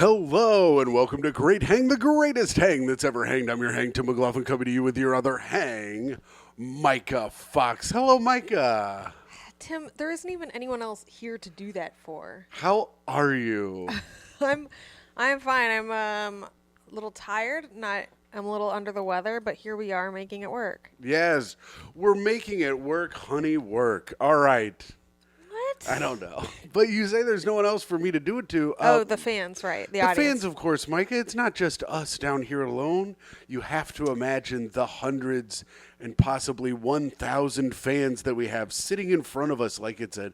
Hello and welcome to Great Hang, the greatest hang that's ever hanged. I'm your hang, Tim McLaughlin, coming to you with your other hang, Micah Fox. Hello, Micah. Tim, there isn't even anyone else here to do that for. How are you? I'm fine. I'm a little tired. I'm a little under the weather, but here we are making it work. Yes, we're making it work, honey, work. All right. What? I don't know. But you say there's no one else for me to do it to. The fans, right? The fans, audience. of course, Micah. It's not just us down here alone. You have to imagine the hundreds and possibly 1,000 fans that we have sitting in front of us like it's a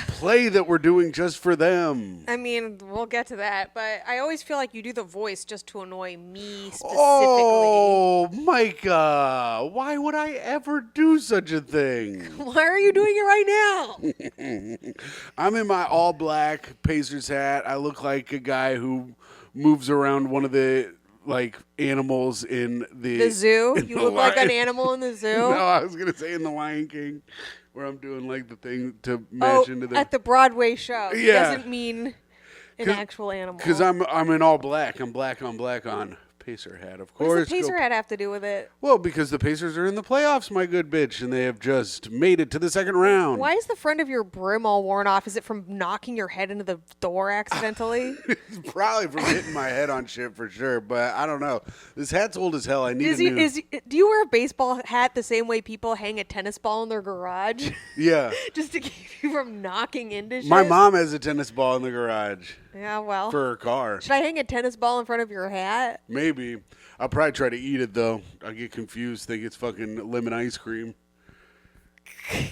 play that we're doing just for them. I mean, we'll get to that, but I always feel like you do the voice just to annoy me specifically. Oh, Micah, why would I ever do such a thing? Why are you doing it right now? I'm in my all-black Pacers hat. I look like a guy who moves around one of the animals in the zoo? You look like an animal in the zoo? No, I was going to say in the Lion King, where I'm doing the thing to match into the... at the Broadway show. Yeah. Doesn't mean an actual animal. Because I'm in all black. I'm black on black on Pacer hat, of course. What does the Pacer hat have to do with it? Well, because the Pacers are in the playoffs, my good bitch, and they have just made it to the second round. Why is the front of your brim all worn off? Is it from knocking your head into the door accidentally? It's probably from hitting my head on shit for sure, but I don't know. This hat's old as hell. I need a new... Do you wear a baseball hat the same way people hang a tennis ball in their garage? Yeah. Just to keep you from knocking into shit? My mom has a tennis ball in the garage. Yeah, well. For her car. Should I hang a tennis ball in front of your hat? Maybe. I'll probably try to eat it, though. I'll get confused, think it's fucking lemon ice cream.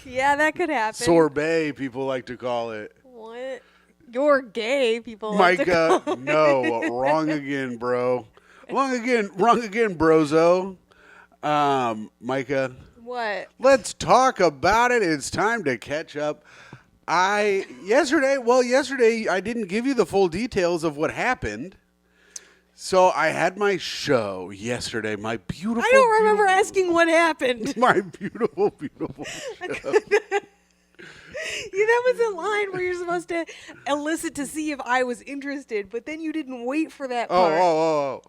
Yeah, that could happen. Sorbet, people like to call it. What? You're gay, people Micah, like to call no. it. Wrong again, bro. Wrong again, brozo. Micah. What? Let's talk about it. It's time to catch up. Yesterday I didn't give you the full details of what happened. So I had my show yesterday, my beautiful... I don't remember asking what happened. My beautiful show. That was a line where you're supposed to elicit to see if I was interested, but then you didn't wait for that part. Oh.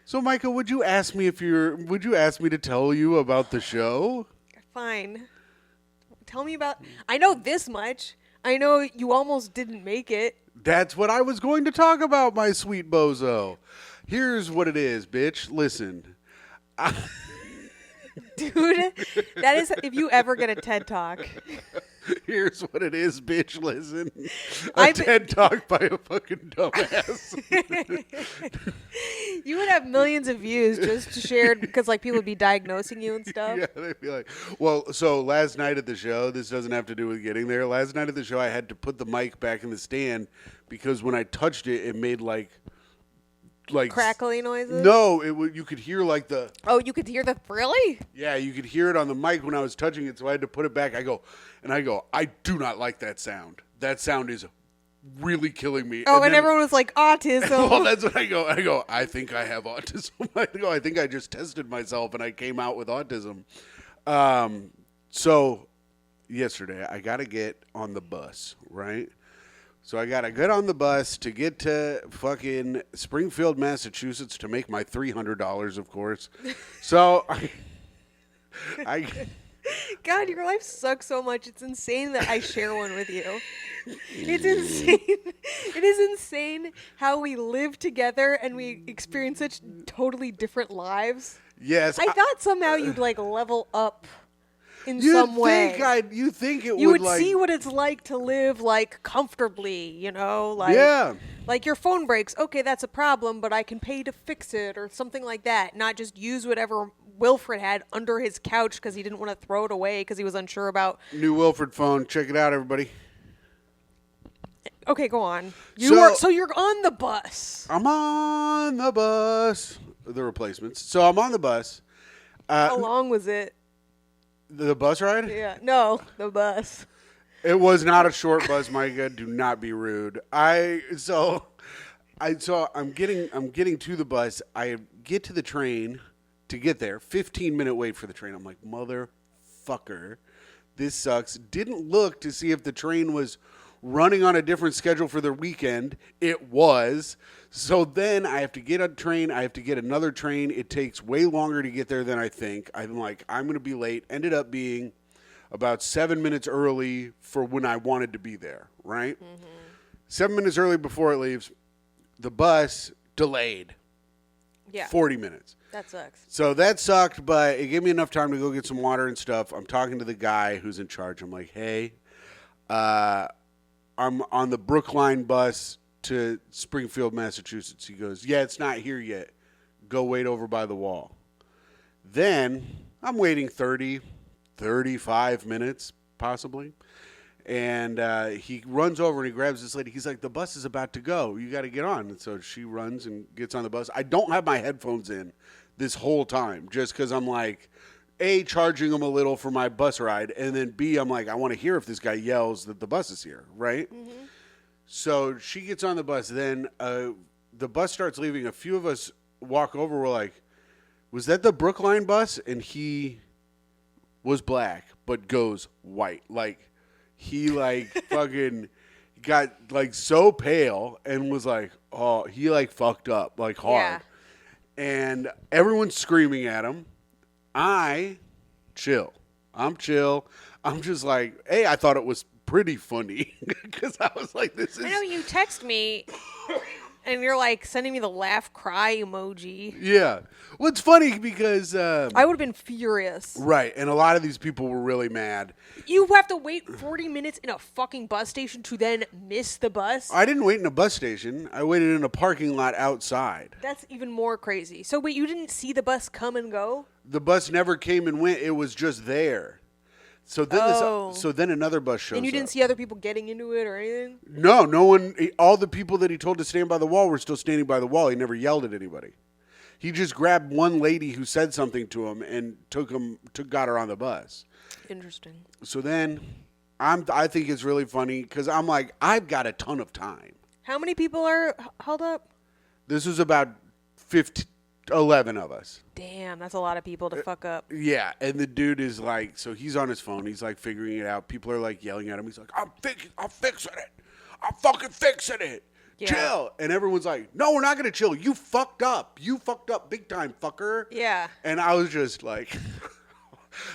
So, Micah, would you ask me to tell you about the show? Fine. Tell me about... I know this much. I know you almost didn't make it. That's what I was going to talk about, my sweet bozo. Here's what it is, bitch. Listen. Dude, that is... If you ever get a TED Talk... Here's what it is, bitch. Listen. A TED Talk by a fucking dumbass. You would have millions of views just shared because people would be diagnosing you and stuff. Yeah, they'd be like, well, so last night at the show, this doesn't have to do with getting there. Last night at the show, I had to put the mic back in the stand because when I touched it, it made like crackly noises? No, you could hear the... Oh, you could hear the... Really? Yeah, you could hear it on the mic when I was touching it, so I had to put it back. I go, I do not like that sound. That sound is really killing me. Oh, and everyone was like, autism. Well, that's what I go, I think I have autism. I think I just tested myself and I came out with autism. So yesterday, I got to get on the bus, right? So I got to get on the bus to get to fucking Springfield, Massachusetts to make my $300, of course. So I God, your life sucks so much. It's insane that I share one with you. It's insane. It is insane how we live together and we experience such totally different lives. Yes. I thought somehow you'd level up in some way. You think it would You would see what it's like to live comfortably, yeah. Like your phone breaks. Okay, that's a problem, but I can pay to fix it or something like that. Not just use whatever Wilfred had under his couch because he didn't want to throw it away because he was unsure about. New Wilfred phone. Check it out, everybody. Okay, go on. So you're on the bus. I'm on the bus. The replacements. So I'm on the bus. How long was it? The bus ride? Yeah. No, the bus. It was not a short bus, Micah. Do not be rude. I'm getting to the bus. I get to the train to get there. 15-minute wait for the train. I'm like, motherfucker, this sucks. Didn't look to see if the train was running on a different schedule for the weekend. It was. So then I have to get a train. I have to get another train. It takes way longer to get there than I think. I'm like, I'm going to be late. Ended up being about 7 minutes early for when I wanted to be there, right? 7 minutes early before it leaves. The bus delayed. Yeah. 40 minutes. That sucks. So that sucked, but it gave me enough time to go get some water and stuff. I'm talking to the guy who's in charge. I'm like, hey, I'm on the Brookline bus to Springfield, Massachusetts. He goes, yeah, it's not here yet. Go wait over by the wall. Then I'm waiting 30, 35 minutes, possibly. And he runs over and he grabs this lady. He's like, the bus is about to go. You got to get on. And so she runs and gets on the bus. I don't have my headphones in this whole time just because I'm like, A, charging them a little for my bus ride. And then B, I'm like, I want to hear if this guy yells that the bus is here, right? So she gets on the bus. Then the bus starts leaving. A few of us walk over. We're like, was that the Brookline bus? And he was black but goes white. Like, he like fucking got like so pale and was like, oh, he like fucked up like hard. Yeah. And everyone's screaming at him. I'm chill. I'm just like, hey, I thought it was pretty funny because I was like, this is. I know you text me and you're like sending me the laugh cry emoji. Yeah. Well, it's funny because. I would have been furious. Right. And a lot of these people were really mad. You have to wait 40 minutes in a fucking bus station to then miss the bus? I didn't wait in a bus station. I waited in a parking lot outside. That's even more crazy. So wait, you didn't see the bus come and go? The bus never came and went. It was just there. So then another bus shows up. And you didn't see other people getting into it or anything? No one. All the people that he told to stand by the wall were still standing by the wall. He never yelled at anybody. He just grabbed one lady who said something to him and got her on the bus. Interesting. So then I think it's really funny because I'm like, I've got a ton of time. How many people are held up? This was about 11 of us. Damn, that's a lot of people to fuck up. Yeah, and the dude is like, so he's on his phone. He's like figuring it out. People are like yelling at him. He's like, I'm fixing it. I'm fucking fixing it. Yeah. Chill. And everyone's like, no, we're not going to chill. You fucked up. You fucked up big time, fucker. Yeah. And I was just like,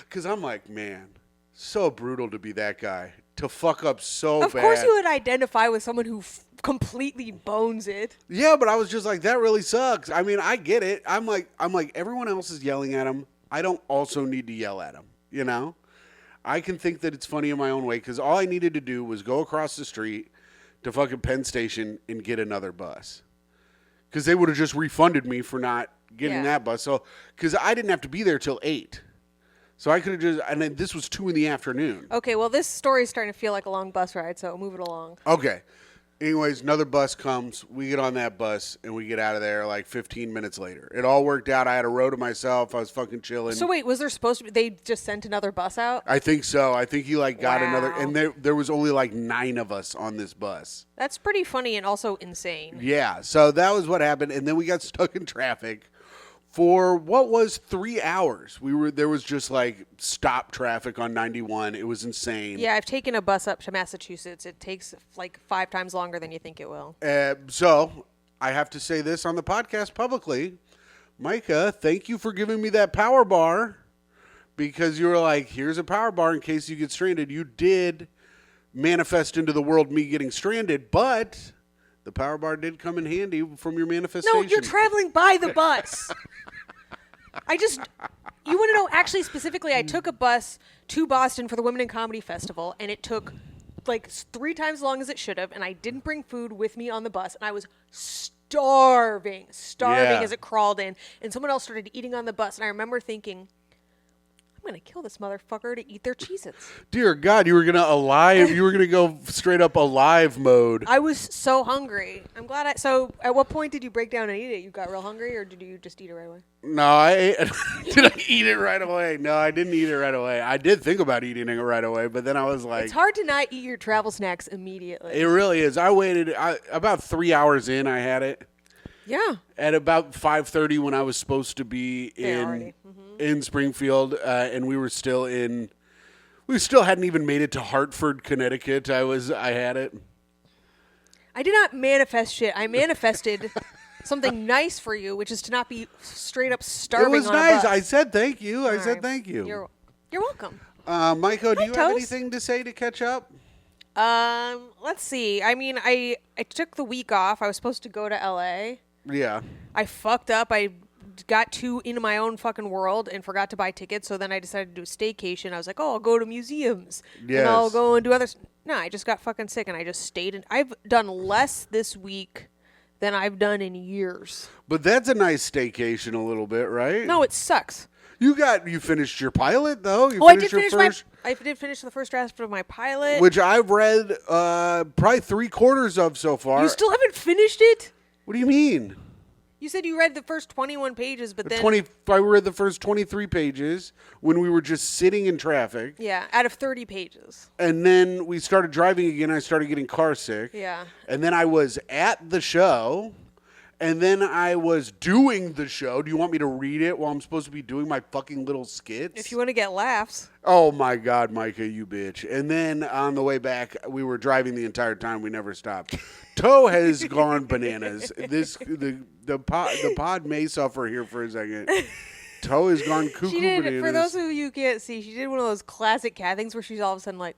because I'm like, man, so brutal to be that guy. To fuck up so bad. Of course you would identify with someone who completely bones it. Yeah, but I was just like, that really sucks. I mean, I get it. I'm like, everyone else is yelling at him. I don't also need to yell at him, you know? I can think that it's funny in my own way because all I needed to do was go across the street to fucking Penn Station and get another bus. Because they would have just refunded me for not getting that bus. So, because I didn't have to be there till 8. So I could have just, and then this was 2 PM. Okay, well, this story is starting to feel like a long bus ride, so move it along. Okay. Anyways, another bus comes. We get on that bus, and we get out of there like 15 minutes later. It all worked out. I had a row to myself. I was fucking chilling. So wait, was there supposed to be, they just sent another bus out? I think so. I think he like got another, Wow. and there was only like 9 of us on this bus. That's pretty funny and also insane. Yeah, so that was what happened, and then we got stuck in traffic for what was 3 hours. There was just like stop traffic on 91. It was insane. Yeah, I've taken a bus up to Massachusetts. It takes like 5 times longer than you think it will. So I have to say this on the podcast publicly. Micah, thank you for giving me that power bar because you were like, here's a power bar in case you get stranded. You did manifest into the world me getting stranded, but the power bar did come in handy from your manifestation. No, you're traveling by the bus. You want to know, actually, specifically, I took a bus to Boston for the Women in Comedy Festival, and it took like 3 times as long as it should have, and I didn't bring food with me on the bus, and I was starving as it crawled in, and someone else started eating on the bus, and I remember thinking, I'm going to kill this motherfucker to eat their Cheez-Its. Dear God, you were going to go straight up alive mode. I was so hungry. I'm glad so at what point did you break down and eat it? You got real hungry or did you just eat it right away? No, I ate. Did I eat it right away? No, I didn't eat it right away. I did think about eating it right away, but then I was like, it's hard to not eat your travel snacks immediately. It really is. I waited about 3 hours in, I had it. Yeah. At about 5:30 when I was supposed to be in Springfield, and we were still in We still hadn't even made it to Hartford, Connecticut. I had it. I did not manifest shit. I manifested something nice for you, which is to not be straight up starving. It was on a nice. bus. I said thank you. I All said right. thank you. You're welcome. Micah, do you have Toast. anything to say to catch up? Let's see. I mean, I took the week off. I was supposed to go to LA. Yeah. I fucked up. I got too into my own fucking world and forgot to buy tickets. So then I decided to do a staycation. I was like, oh, I'll go to museums. Yes. And I'll go and do other. No, I just got fucking sick and I just stayed in. I've done less this week than I've done in years. But that's a nice staycation a little bit, right? No, it sucks. You finished your pilot, though? I did finish the first draft of my pilot. Which I've read probably 3/4 of so far. You still haven't finished it? What do you mean? You said you read the first 21 pages, but then... I read the first 23 pages when we were just sitting in traffic. Yeah, out of 30 pages. And then we started driving again. I started getting car sick. Yeah. And then I was at the show. And then I was doing the show. Do you want me to read it while I'm supposed to be doing my fucking little skits? If you want to get laughs. Oh, my God, Micah, you bitch. And then on the way back, we were driving the entire time. We never stopped. Toe has gone bananas. The pod may suffer here for a second. Toe has gone cuckoo She did, bananas. for those of you who can't see, she did one of those classic cat things where she's all of a sudden like,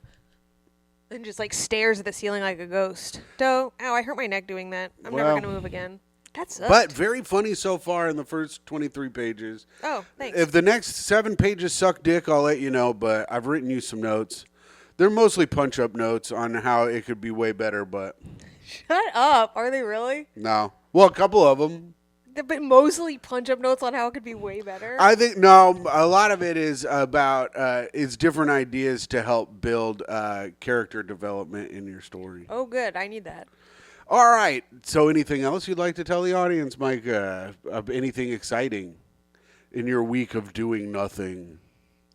and just like stares at the ceiling like a ghost. Toe, ow, I hurt my neck doing that. I'm never going to move again. That sucked. But very funny so far in the first 23 pages. Oh, thanks. If the next 7 pages suck dick, I'll let you know, but I've written you some notes. They're mostly punch-up notes on how it could be way better, but... Shut up. Are they really? No. Well, a couple of them. But mostly punch-up notes on how it could be way better? I think, no, a lot of it is about, it's different ideas to help build character development in your story. Oh, good. I need that. All right. So anything else you'd like to tell the audience, Micah? Anything exciting in your week of doing nothing?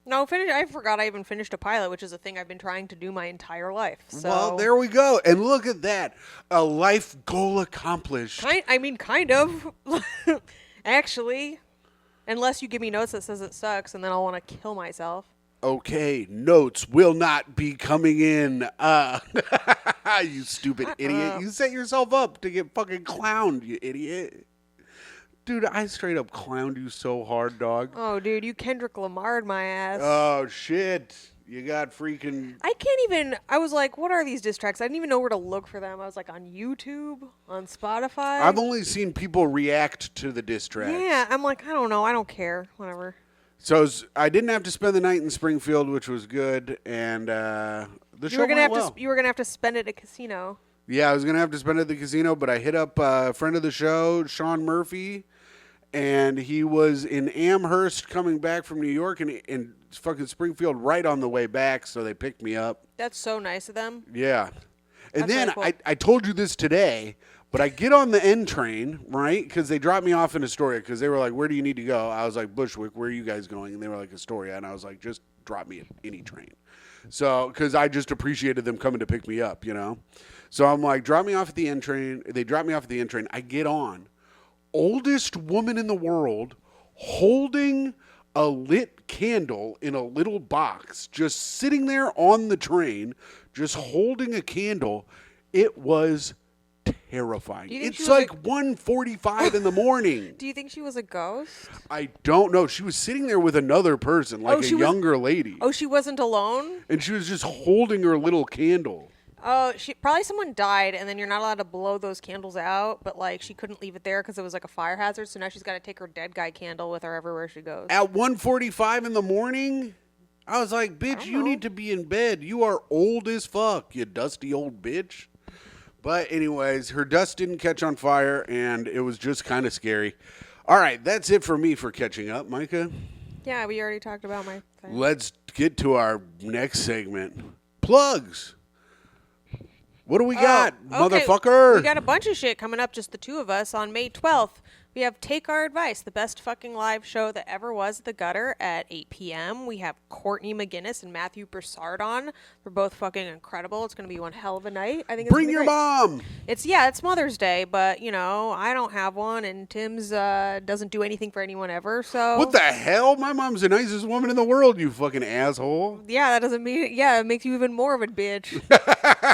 No, I forgot I even finished a pilot, which is a thing I've been trying to do my entire life. So. Well, there we go. And look at that. A life goal accomplished. Kind of. Actually. Unless you give me notes that says it sucks, and then I'll want to kill myself. Okay, notes will not be coming in. You stupid idiot. You set yourself up to get fucking clowned, you idiot. Dude, I straight up clowned you so hard, dog. Oh, dude, you Kendrick Lamar'd my ass. Oh, shit. You got freaking... I was like, what are these diss tracks? I didn't even know where to look for them. I was like, on YouTube? On Spotify? I've only seen people react to the diss tracks. Yeah, I'm like, I don't know. I don't care. Whatever. So I didn't have to spend the night in Springfield, which was good, and the show went well. You were gonna have to spend it at a casino. Yeah, I was gonna have to spend it at the casino, but I hit up a friend of the show, Sean Murphy, and he was in Amherst coming back from New York, and fucking Springfield right on the way back, so they picked me up. That's so nice of them. Yeah, and That's then really cool. I told you this today. But I get on the N train, right? Because they dropped me off in Astoria because they were like, where do you need to go? I was like, Bushwick, where are you guys going? And they were like, Astoria. And I was like, just drop me at any train. So, because I just appreciated them coming to pick me up, you know? So I'm like, drop me off at the N train. They drop me off at the N train. I get on. Oldest woman in the world holding a lit candle in a little box, just sitting there on the train, just holding a candle. It was terrifying. It's like 1:45 in the morning. Do you think she was a ghost? I don't know. She was sitting there with another person, like a younger lady. Oh, she wasn't alone? And she was just holding her little candle. Oh, probably someone died, and then you're not allowed to blow those candles out, but like she couldn't leave it there because it was like a fire hazard, so now she's got to take her dead guy candle with her everywhere she goes. At 1:45 in the morning? I was like, bitch, you need to be in bed. You are old as fuck, you dusty old bitch. But anyways, her dust didn't catch on fire, and it was just kind of scary. All right, that's it for me for catching up, Micah. Yeah, we already talked about my thing. Let's get to our next segment. Plugs. What do we got, okay. motherfucker? We got a bunch of shit coming up, just the two of us. On May 12th, we We have Take Our Advice, the best fucking live show that ever was at the Gutter at 8 p.m. We have Courtney McGinnis and Matthew Broussard on. They're both fucking incredible. It's going to be one hell of a night. I think it's Bring your mom. It's Mother's Day, but, I don't have one, and Tim's doesn't do anything for anyone ever, so... What the hell? My mom's the nicest woman in the world, you fucking asshole. Yeah, that doesn't mean... Yeah, it makes you even more of a bitch.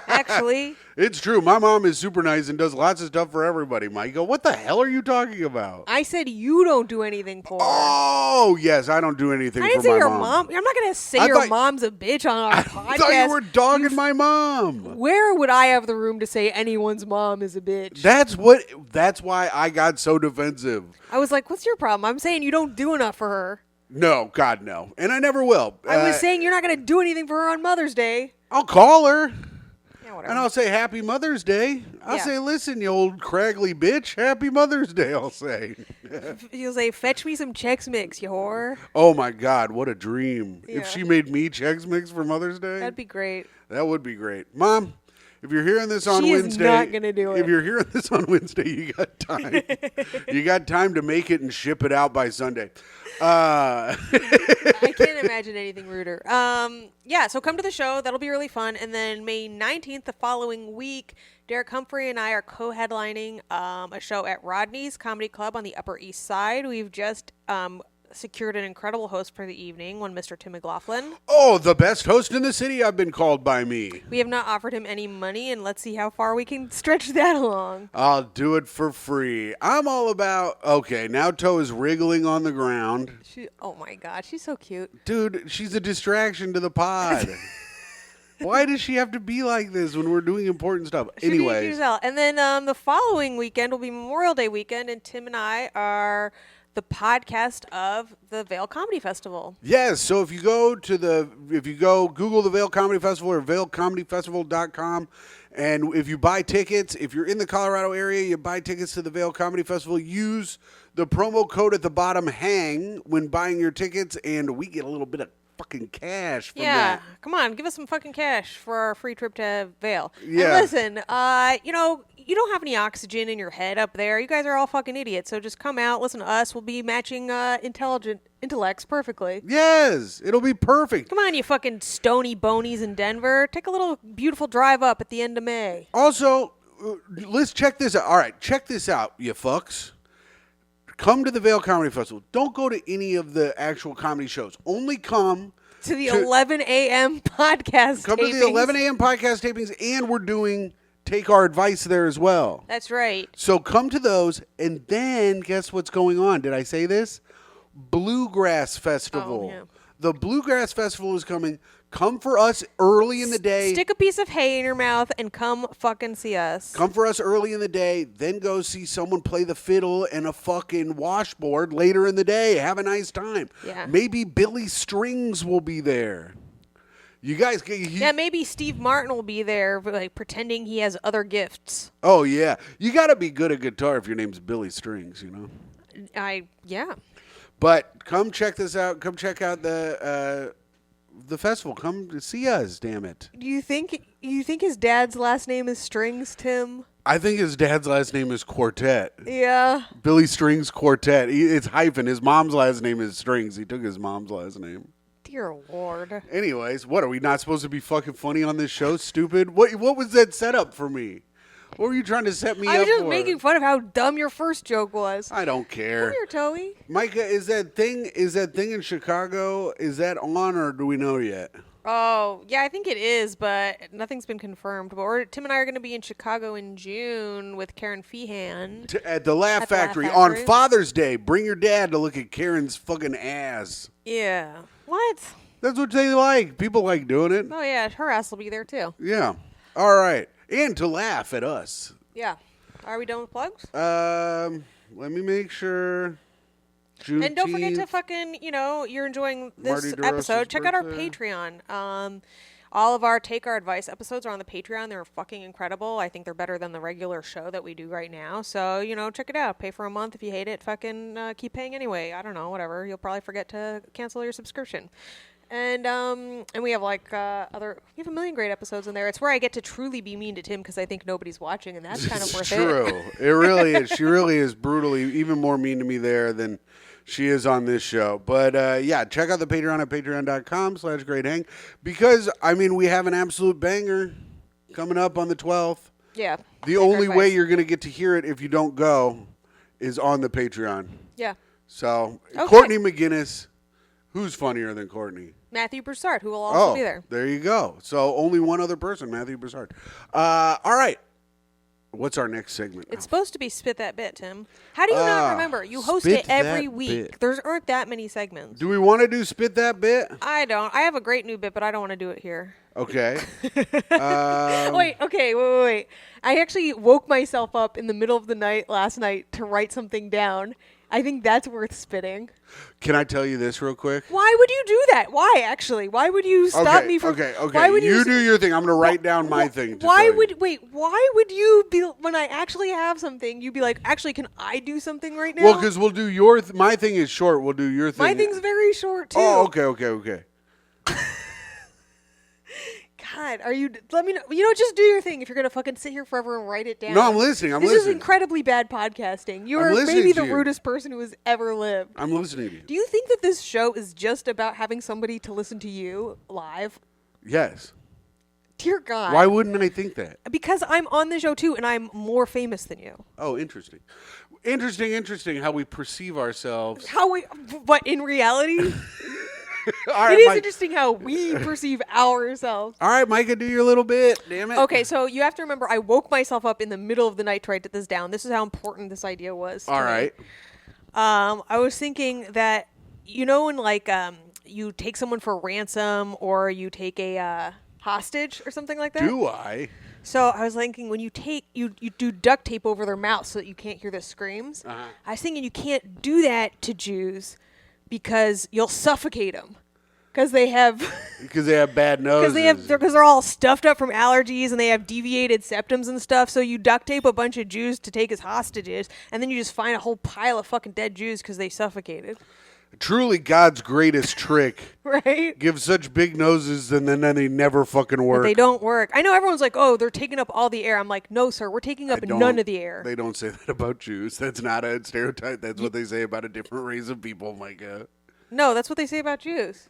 Actually. It's true. My mom is super nice and does lots of stuff for everybody, Micah. What the hell are you talking about? I said you don't do anything for her. Oh, yes, I don't do anything for my mom. I didn't say your mom. I'm not going to say your mom's a bitch on our podcast. I thought you were dogging my mom. Where would I have the room to say anyone's mom is a bitch? That's why I got so defensive. I was like, what's your problem? I'm saying you don't do enough for her. No, God, no. And I never will. I was saying you're not going to do anything for her on Mother's Day. I'll call her. Yeah, whatever. And I'll say, Happy Mother's Day. I'll say, listen, you old craggly bitch. Happy Mother's Day, I'll say. You'll say, fetch me some Chex Mix, you whore. Oh, my God. What a dream. Yeah. If she made me Chex Mix for Mother's Day. That'd be great. That would be great. Mom, if you're hearing this on Wednesday. She is not going to do it. If you're hearing this on Wednesday, you got time. You got time to make it and ship it out by Sunday. I can't imagine anything ruder. So come to the show. That'll be really fun. And then May 19th, the following week, Derek Humphrey and I are co-headlining a show at Rodney's Comedy Club on the Upper East Side. We've just secured an incredible host for the evening, one Mr. Tim McLaughlin. Oh, the best host in the city, I've been called by me. We have not offered him any money, and let's see how far we can stretch that along. I'll do it for free. I'm all about, okay, now Toe is wriggling on the ground. Oh my God, she's so cute. Dude, she's a distraction to the pod. Why does she have to be like this when we're doing important stuff? Anyways. And then the following weekend will be Memorial Day weekend, and Tim and I are the podcast of the Vail Comedy Festival. Yes, so if you go Google the Vail Comedy Festival or vailcomedyfestival.com, and if you buy tickets, if you're in the Colorado area, you buy tickets to the Vail Comedy Festival, use the promo code at the bottom, HANG, when buying your tickets, and we get a little bit of fucking cash from that. Come on, give us some fucking cash for our free trip to Vail. Yeah. And listen, you don't have any oxygen in your head up there. You guys are all fucking idiots. So just come out, listen to us. We'll be matching intellects perfectly. Yes, it'll be perfect. Come on, you fucking stony bonies in Denver. Take a little beautiful drive up at the end of May. Also, let's check this out. All right, check this out, you fucks. Come to the Vail Comedy Festival. Don't go to any of the actual comedy shows. Only come to the 11 a.m. podcast Come tapings. to the 11 a.m. podcast tapings, and we're doing Take Our Advice there as well. That's right. So come to those, and then guess what's going on? Did I say this? Bluegrass Festival. Oh, yeah. The Bluegrass Festival is coming. Come for us early in the day. Stick a piece of hay in your mouth and come fucking see us. Come for us early in the day, then go see someone play the fiddle and a fucking washboard later in the day. Have a nice time. Yeah. Maybe Billy Strings will be there. You guys, maybe Steve Martin will be there, like pretending he has other gifts. Oh yeah, you got to be good at guitar if your name's Billy Strings, you know. But come check this out. Come check out the festival. Come see us. Damn it. Do you think his dad's last name is Strings, Tim? I think his dad's last name is Quartet. Yeah. Billy Strings Quartet. It's hyphen. His mom's last name is Strings. He took his mom's last name. Dear Lord. Anyways, what are we not supposed to be fucking funny on this show? Stupid. What was that setup for me? What were you trying to set me up for? I was just making fun of how dumb your first joke was. I don't care. Come here, Toey. Micah, is that thing in Chicago, is that on or do we know yet? Oh, yeah, I think it is, but nothing's been confirmed. But Tim and I are going to be in Chicago in June with Karen Feehan. At the Laugh Factory on Father's Day. Bring your dad to look at Karen's fucking ass. Yeah. What? That's what they like. People like doing it. Oh, yeah, her ass will be there, too. Yeah. All right. And to laugh at us. Yeah. Are we done with plugs? Let me make sure. Juneteenth. And don't forget to fucking, you're enjoying this episode. Check out our Patreon. All of our Take Our Advice episodes are on the Patreon. They're fucking incredible. I think they're better than the regular show that we do right now. So, check it out. Pay for a month. If you hate it, fucking keep paying anyway. I don't know, whatever. You'll probably forget to cancel your subscription. And we have we have a million great episodes in there. It's where I get to truly be mean to Tim because I think nobody's watching, and that's kind of worth true. it. It really is. She really is brutally even more mean to me there than she is on this show. But yeah, check out the Patreon at patreon.com/greathang because we have an absolute banger coming up on the 12th. Yeah. The only way you're going to get to hear it if you don't go is on the Patreon. Yeah. So Okay. Courtney McGinnis, who's funnier than Courtney? Matthew Broussard, who will also be there. There you go. So only one other person, Matthew Broussard. All right. What's our next segment? It's supposed to be Spit That Bit, Tim. How do you not remember? You host it every week. There aren't that many segments. Do we want to do Spit That Bit? I don't. I have a great new bit, but I don't want to do it here. Okay. Wait. I actually woke myself up in the middle of the night last night to write something down. I think that's worth spitting. Can I tell you this real quick? Why would you do that? Why, actually? Why would you stop me from... Okay. Why would you do your thing. I'm going to write down my thing. Why would you be... When I actually have something, you'd be like, actually, can I do something right now? Well, because we'll do your... my thing is short. We'll do your thing. My thing's very short, too. Oh, okay. God, are you... Let me know. Just do your thing if you're going to fucking sit here forever and write it down. No, I'm listening. This is incredibly bad podcasting. You are maybe the rudest person who has ever lived. I'm listening to you. Do you think that this show is just about having somebody to listen to you live? Yes. Dear God. Why wouldn't I think that? Because I'm on the show, too, and I'm more famous than you. Oh, interesting. Interesting how we perceive ourselves. But in reality... All right, it is Mike. Interesting how we perceive ourselves. All right, Micah, do your little bit. Damn it. Okay, so you have to remember, I woke myself up in the middle of the night to write this down. This is how important this idea was. All right. I was thinking that, when you take someone for ransom or you take a hostage or something like that. Do I? So I was thinking when you do duct tape over their mouth so that you can't hear the screams. Uh-huh. I was thinking you can't do that to Jews because you'll suffocate them. Because they have bad noses. Because they're all stuffed up from allergies and they have deviated septums and stuff. So you duct tape a bunch of Jews to take as hostages, and then you just find a whole pile of fucking dead Jews because they suffocated. Truly God's greatest trick. Right? Give such big noses and then they never fucking work. But they don't work. I know everyone's like, oh, they're taking up all the air. I'm like, no, sir, we're taking up none of the air. They don't say that about Jews. That's not a stereotype. That's what they say about a different race of people, Micah. No, that's what they say about Jews.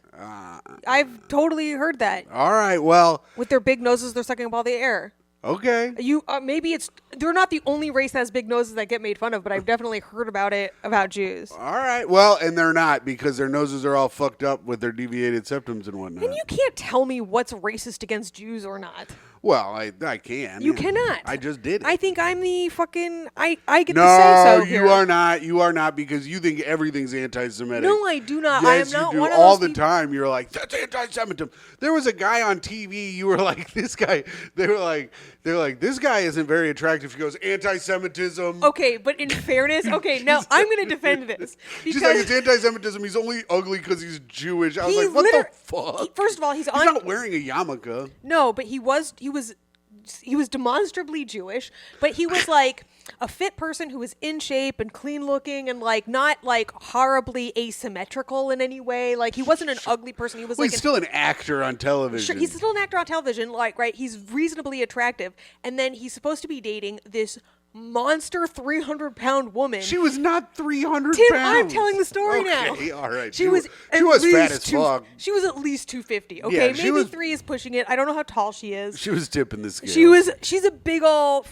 I've totally heard that. All right, well. With their big noses, they're sucking up all the air. Okay. They're not the only race that has big noses that get made fun of, but I've definitely heard about it about Jews. All right. Well, and they're not because their noses are all fucked up with their deviated septums and whatnot. And you can't tell me what's racist against Jews or not. Well, I can. You cannot. I just did it. I think I'm the fucking... I get to say so here. No, you are not. You are not because you think everything's anti-Semitic. No, I do not. Yes, I am not you do. one of all those the time. You're like, that's anti-Semitism. There was a guy on TV. You were like, this guy... They were like, this guy isn't very attractive. She goes, anti-Semitism. Okay, but in fairness... Okay, now I'm going to defend this. She's like, it's anti-Semitism. He's only ugly because he's Jewish. I was like, what the fuck? First of all, he's not wearing a yarmulke. No, but he was demonstrably Jewish, but he was like a fit person who was in shape and clean looking and like not like horribly asymmetrical in any way. Like he wasn't an ugly person. He was he's still an actor on television. Sure, he's still an actor on television. Like, right, he's reasonably attractive, and then he's supposed to be dating this monster 300-pound woman. She was not 300 Tim, pounds. I'm telling the story now. Okay, all right. She was fat as fuck. She was at least 250. Okay, yeah, maybe 3 is pushing it. I don't know how tall she is. She was tipping the scale. She's a big old,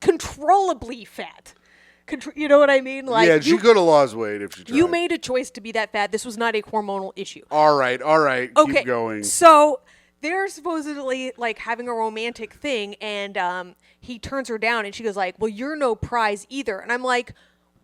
controllably fat. You know what I mean? Like, yeah, she could have lost weight if she tried. You made a choice to be that fat. This was not a hormonal issue. All right. Okay, keep going. So they're supposedly like having a romantic thing, and he turns her down, and she goes like, well, you're no prize either. And I'm like,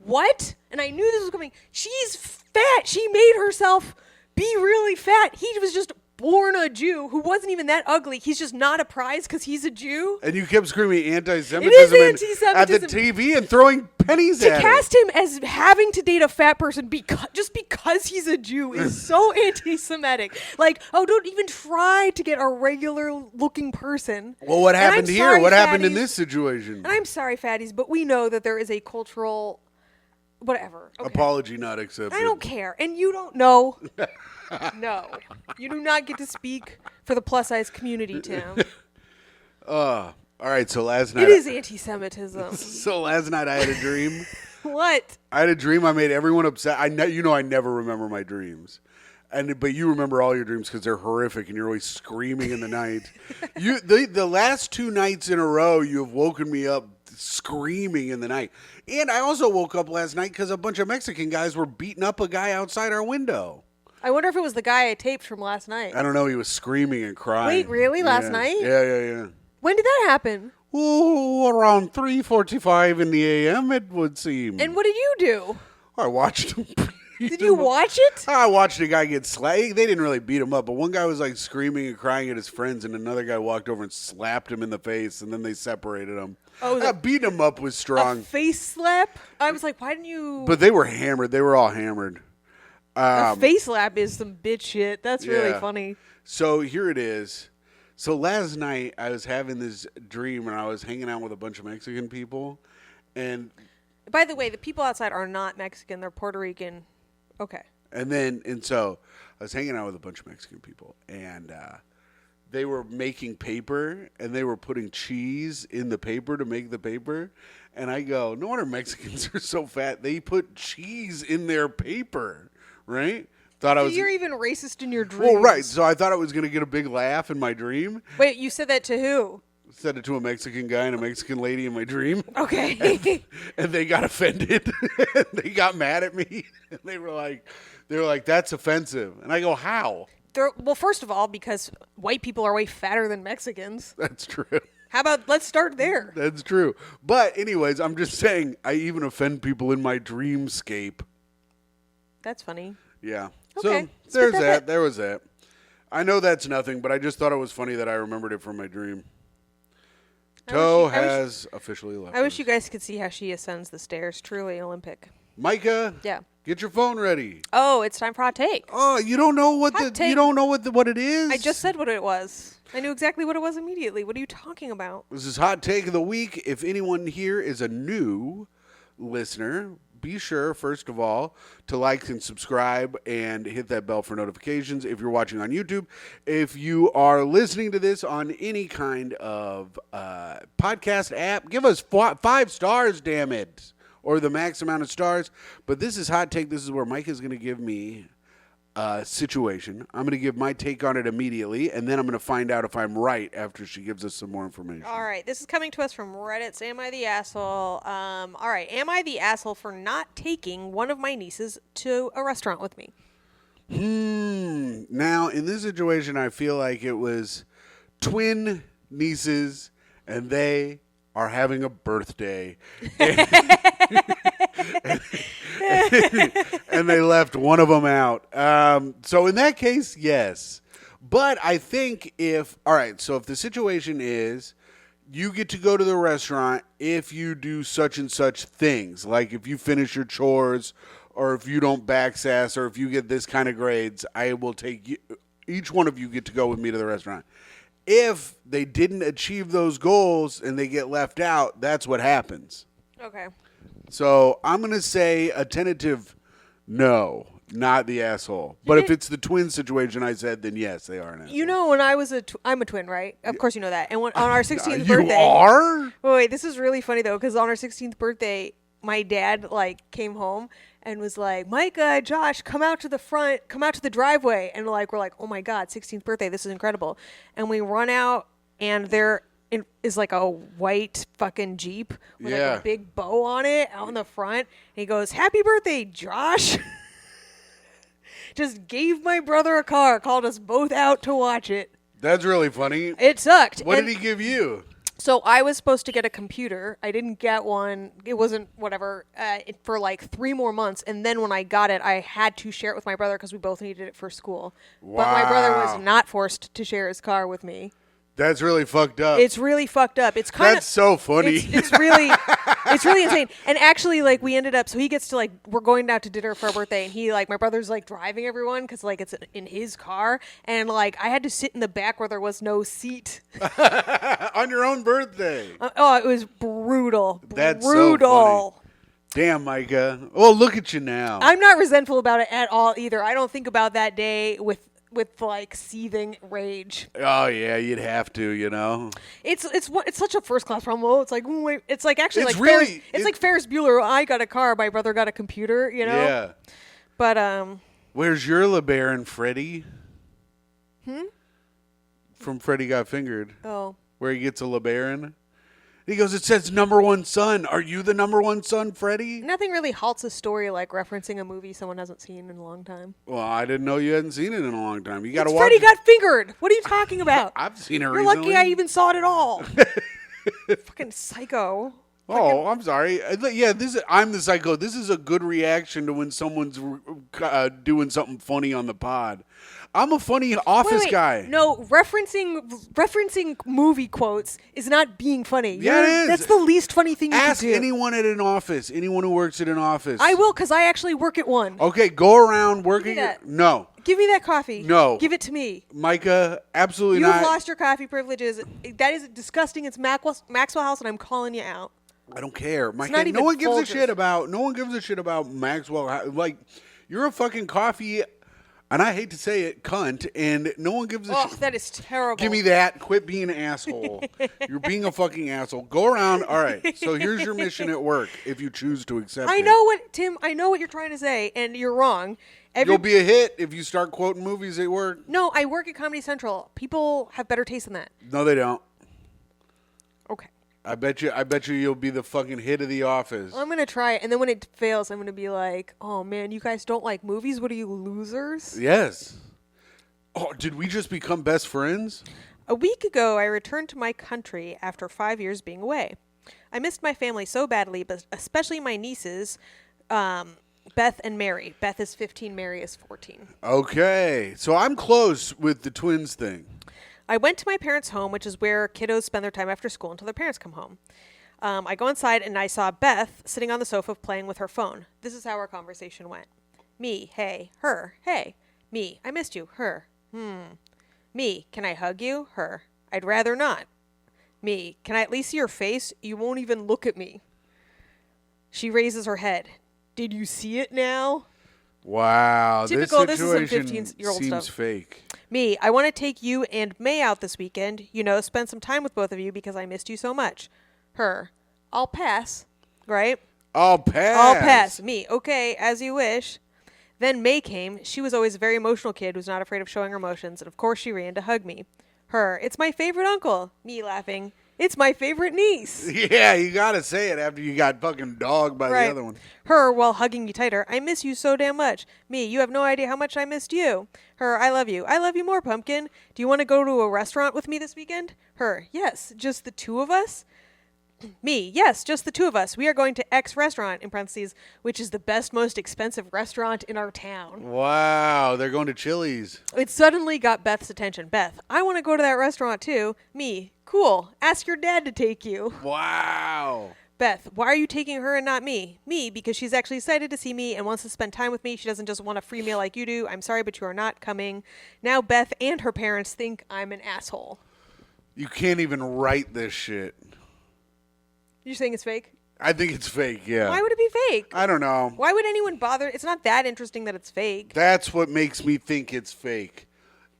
what? And I knew this was coming. She's fat. She made herself be really fat. He was just born a Jew who wasn't even that ugly. He's just not a prize because he's a Jew. And you kept screaming anti-Semitism, it is anti-Semitism at the TV and throwing pennies at to cast him as having to date a fat person just because he's a Jew is so anti-Semitic. Like, oh, don't even try to get a regular-looking person. Well, what happened here? Sorry, what happened in fatties. this situation? And I'm sorry, fatties, but we know that there is a cultural whatever. Okay. Apology not accepted. I don't care. And you don't know. No. You do not get to speak for the plus size community, Tim. All right, so last night... It is anti-Semitism. So last night I had a dream. What? I had a dream. I made everyone upset. I never remember my dreams. But you remember all your dreams because they're horrific and you're always screaming in the night. The last 2 nights in a row, you have woken me up screaming in the night. And I also woke up last night because a bunch of Mexican guys were beating up a guy outside our window. I wonder if it was the guy I taped from last night. I don't know. He was screaming and crying. Wait, really? Last night? Yeah. When did that happen? Oh, around 3:45 in the a.m., it would seem. And what did you do? I watched him. Did you watch it? I watched a guy get slapped. They didn't really beat him up, but one guy was like screaming and crying at his friends, and another guy walked over and slapped him in the face, and then they separated him. Oh, beating him up was strong. A face slap? I was like, why didn't you... But they were hammered. They were all hammered. A face slap is some bitch shit. That's really Yeah. funny. So here it is. So last night I was having this dream, and I was hanging out with a bunch of Mexican people, and... By the way, the people outside are not Mexican. They're Puerto Rican. Okay. And so I was hanging out with a bunch of Mexican people, and they were making paper, and they were putting cheese in the paper to make the paper. And I go, no wonder Mexicans are so fat. They put cheese in their paper, right? You're even racist in your dreams. Well, right. So I thought I was going to get a big laugh in my dream. Wait, you said that to who? Said it to a Mexican guy and a Mexican lady in my dream. Okay. And they got offended. They got mad at me. And they were like, that's offensive. And I go, how? Well, first of all, because white people are way fatter than Mexicans. That's true. How about let's start there? That's true. But anyways, I'm just saying, I even offend people in my dreamscape. That's funny. Yeah. Okay. So there's that. There was that. I know that's nothing, but I just thought it was funny that I remembered it from my dream. Toe has officially left. I wish you guys could see how she ascends the stairs. Truly Olympic. Micah. Yeah. Get your phone ready. Oh, it's time for hot take. Oh, you don't know what Hot you don't know what it is? I just said what it was. I knew exactly what it was immediately. What are you talking about? This is hot take of the week. If anyone here is a new listener, be sure, first of all, to like and subscribe and hit that bell for notifications if you're watching on YouTube. If you are listening to this on any kind of podcast app, give us 5 stars, damn it, or the max amount of stars. But this is Hot Take. This is where Mike is going to give me a situation. I'm going to give my take on it immediately, and then I'm going to find out if I'm right after she gives us some more information. All right. This is coming to us from Reddit's Am I the Asshole? All right. Am I the asshole for not taking one of my nieces to a restaurant with me? Now, in this situation, I feel like it was twin nieces, and they are having a birthday. And they left one of them out. So in that case, yes. But I think if the situation is you get to go to the restaurant if you do such and such things, like if you finish your chores or if you don't backsass or if you get this kind of grades, I will take you. Each one of you get to go with me to the restaurant. If they didn't achieve those goals and they get left out, that's what happens. Okay. So I'm going to say a tentative no, not the asshole. But if it's the twin situation I said, then yes, they are an asshole. You know, when I was I'm a twin, right? Of course you know that. And on our 16th you birthday. are? Wait, this is really funny, though, because on our 16th birthday, my dad, came home and was like, Micah, Josh, come out to the front, come out to the driveway. And, we're like, oh, my God, 16th birthday, this is incredible. And we run out, and there is, a white fucking Jeep with, a big bow on it out in the front. And he goes, happy birthday, Josh. Just gave my brother a car, called us both out to watch it. That's really funny. It sucked. What did he give you? So I was supposed to get a computer. I didn't get one. It wasn't whatever for 3 more months. And then when I got it, I had to share it with my brother because we both needed it for school. Wow. But my brother was not forced to share his car with me. That's really fucked up. It's really fucked up. It's kind of That's so funny. It's really insane. And actually, we ended up. So he gets to we're going out to dinner for our birthday, and he my brother's driving everyone because it's in his car, and I had to sit in the back where there was no seat. On your own birthday. Oh, it was brutal. That's brutal. so funny. Damn, Micah. Oh, look at you now. I'm not resentful about it at all either. I don't think about that day with like seething rage. Oh yeah, you'd have to, you know. It's such a first class problem. It's like wait, it's like actually It's like really- it's like Ferris Bueller. I got a car, my brother got a computer. You know. Yeah. But Where's your LeBaron, Freddy? From Freddy Got Fingered, oh. where he gets a LeBaron. He goes, it says number one son. Are you the number one son, Freddy? Nothing really halts a story like referencing a movie someone hasn't seen in a long time. Well, I didn't know you hadn't seen it in a long time. You got to It's watch Freddy it. Got Fingered. What are you talking about? I've seen it You're recently. lucky I even saw it at all. Fucking psycho. Oh, I'm sorry. Yeah, I'm the psycho. This is a good reaction to when someone's doing something funny on the pod. I'm a funny office guy. No, referencing movie quotes is not being funny. Yeah, it is. That's the least funny thing you Ask can do. anyone at an office, anyone who works at an office. I will, because I actually work at one. Okay, go around working. that. No, Give me that coffee. No. Give it to me. Micah, absolutely You've not. lost your coffee privileges. That is disgusting. It's Maxwell House, and I'm calling you out. I don't care, Micah. not No even one gives a Folgers. shit about. No one gives a shit about Maxwell. Like, you're a fucking coffee, and I hate to say it, cunt. And no one gives a Oh, shit. that is terrible. Give me that. Quit being an asshole. You're being a fucking asshole. Go around. All right. So here's your mission at work if you choose to accept it. I know what, Tim, I know what you're trying to say, and you're wrong. You'll be a hit if you start quoting movies at work. No, I work at Comedy Central. People have better taste than that. No, they don't. Okay. I bet you you'll be the fucking hit of the office. Well, I'm going to try it, and then when it fails, I'm going to be like, oh, man, you guys don't like movies? What are you, losers? Yes. Oh, did we just become best friends? A week ago, I returned to my country after 5 years being away. I missed my family so badly, but especially my nieces, Beth and Mary. Beth is 15, Mary is 14. Okay. So I'm close with the twins thing. I went to my parents' home, which is where kiddos spend their time after school until their parents come home. I go inside and I saw Beth sitting on the sofa playing with her phone. This is how our conversation went. Me, hey. Her, hey. Me, I missed you. Her, Me, can I hug you? Her, I'd rather not. Me, can I at least see your face? You won't even look at me. She raises her head. Did you see it now? Wow. Typical, this this is some situation 15-year-old seems stuff. fake. Me, I want to take you and May out this weekend. You know, spend some time with both of you because I missed you so much. Her, I'll pass. Right? I'll pass. I'll pass. Me, okay, as you wish. Then May came. She was always a very emotional kid who's not afraid of showing her emotions, and of course she ran to hug me. Her, it's my favorite uncle. Me laughing. It's my favorite niece. Yeah, you gotta say it after you got fucking dogged by Right. the other one. Her, while hugging me tighter, I miss you so damn much. Me, you have no idea how much I missed you. Her, I love you. I love you more, Pumpkin. Do you want to go to a restaurant with me this weekend? Her, yes, just the two of us? Me, yes, just the two of us. We are going to X restaurant, in parentheses, which is the best, most expensive restaurant in our town. Wow, they're going to Chili's. It suddenly got Beth's attention. Beth, I want to go to that restaurant too. Me, cool. Ask your dad to take you. Wow. Beth, why are you taking her and not me? Me, because she's actually excited to see me and wants to spend time with me. She doesn't just want a free meal like you do. I'm sorry, but you are not coming. Now Beth and her parents think I'm an asshole. You can't even write this shit. You're saying it's fake? I think it's fake, yeah. Why would it be fake? I don't know. Why would anyone bother? It's not that interesting that it's fake. That's what makes me think it's fake.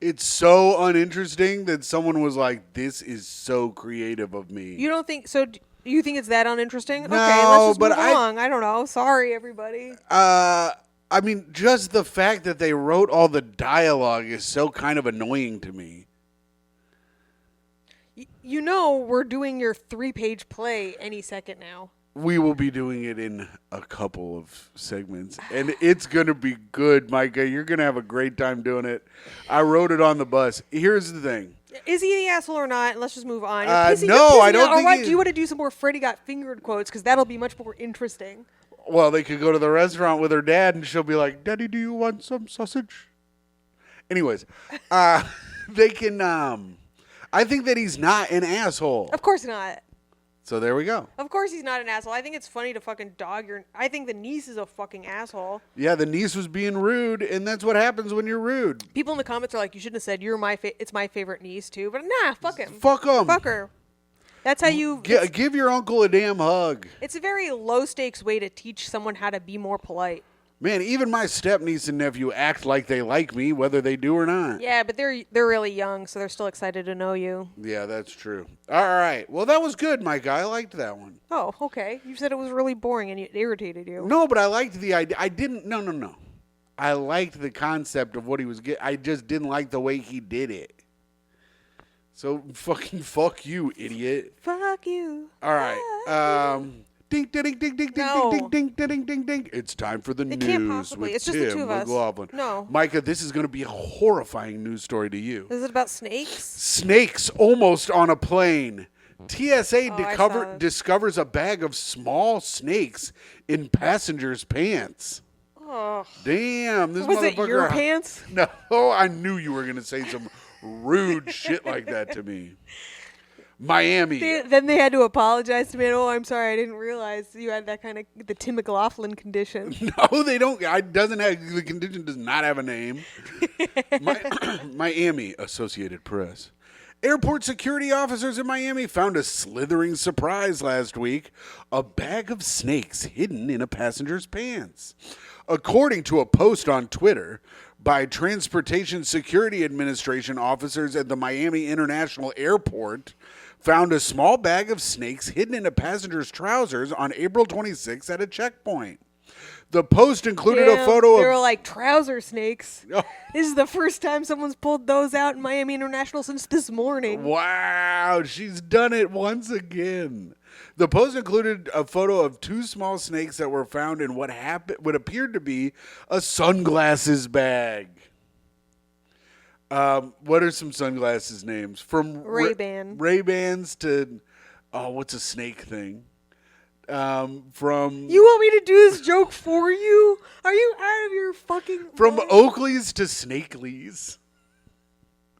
It's so uninteresting that someone was like, this is so creative of me. You don't think so? You think it's that uninteresting? No, okay, let's just but move along. I don't know. Sorry, everybody. I mean, just the fact that they wrote all the dialogue is so kind of annoying to me. You know we're doing your 3-page play any second now. We will be doing it in a couple of segments, and it's going to be good, Micah. You're going to have a great time doing it. I wrote it on the bus. Here's the thing. Is he the asshole or not? Let's just move on. No, I don't think Or he- do you want to do some more Freddy Got Fingered quotes? Because that'll be much more interesting. Well, they could go to the restaurant with her dad, and she'll be like, Daddy, do you want some sausage? Anyways, they can... I think that he's not an asshole. Of course not. So there we go. Of course he's not an asshole. I think it's funny to fucking dog your... I think the niece is a fucking asshole. Yeah, the niece was being rude, and that's what happens when you're rude. People in the comments are like, you shouldn't have said it's my favorite niece too. But nah, fuck him. Fuck 'em. Fuck her. That's how you. Give your uncle a damn hug. It's a very low stakes way to teach someone how to be more polite. Man, even my stepniece and nephew act like they like me, whether they do or not. Yeah, but they're really young, so they're still excited to know you. Yeah, that's true. All right. Well, that was good, Micah. I liked that one. Oh, okay. You said it was really boring and it irritated you. No, but I liked the idea. I didn't. No. I liked the concept of what he was getting. I just didn't like the way he did it. So fucking fuck you, idiot. Fuck you. All right. Ding, ding, ding, ding, ding, No. ding, ding, ding, ding, ding, ding. It's time for the It news can't possibly. with It's just the Tim two of us. McLaughlin. No. Micah, this is going to be a horrifying news story to you. Is it about snakes? Snakes almost on a plane. TSA I saw it. discovers a bag of small snakes in passengers' pants. Oh. Damn, this Was motherfucker. it your pants? No, I knew you were going to say some rude shit like that to me. Miami. Then they had to apologize to me. Oh, I'm sorry. I didn't realize you had that kind of the Tim McLaughlin condition. No, they don't. The condition does not have a name. Miami Associated Press. Airport security officers in Miami found a slithering surprise last week: a bag of snakes hidden in a passenger's pants. According to a post on Twitter by Transportation Security Administration officers at the Miami International Airport, found a small bag of snakes hidden in a passenger's trousers on April 26th at a checkpoint. The post included a photo They were of... like trouser snakes. Oh. This is the first time someone's pulled those out in Miami International since this morning. Wow, she's done it once again. The post included a photo of two small snakes that were found in what appeared to be a sunglasses bag. What are some sunglasses names? From Ray-Ban. Ray-Bans to, what's a snake thing? From You want me to do this joke for you? Are you out of your fucking from mind? Oakleys to Snakeleys.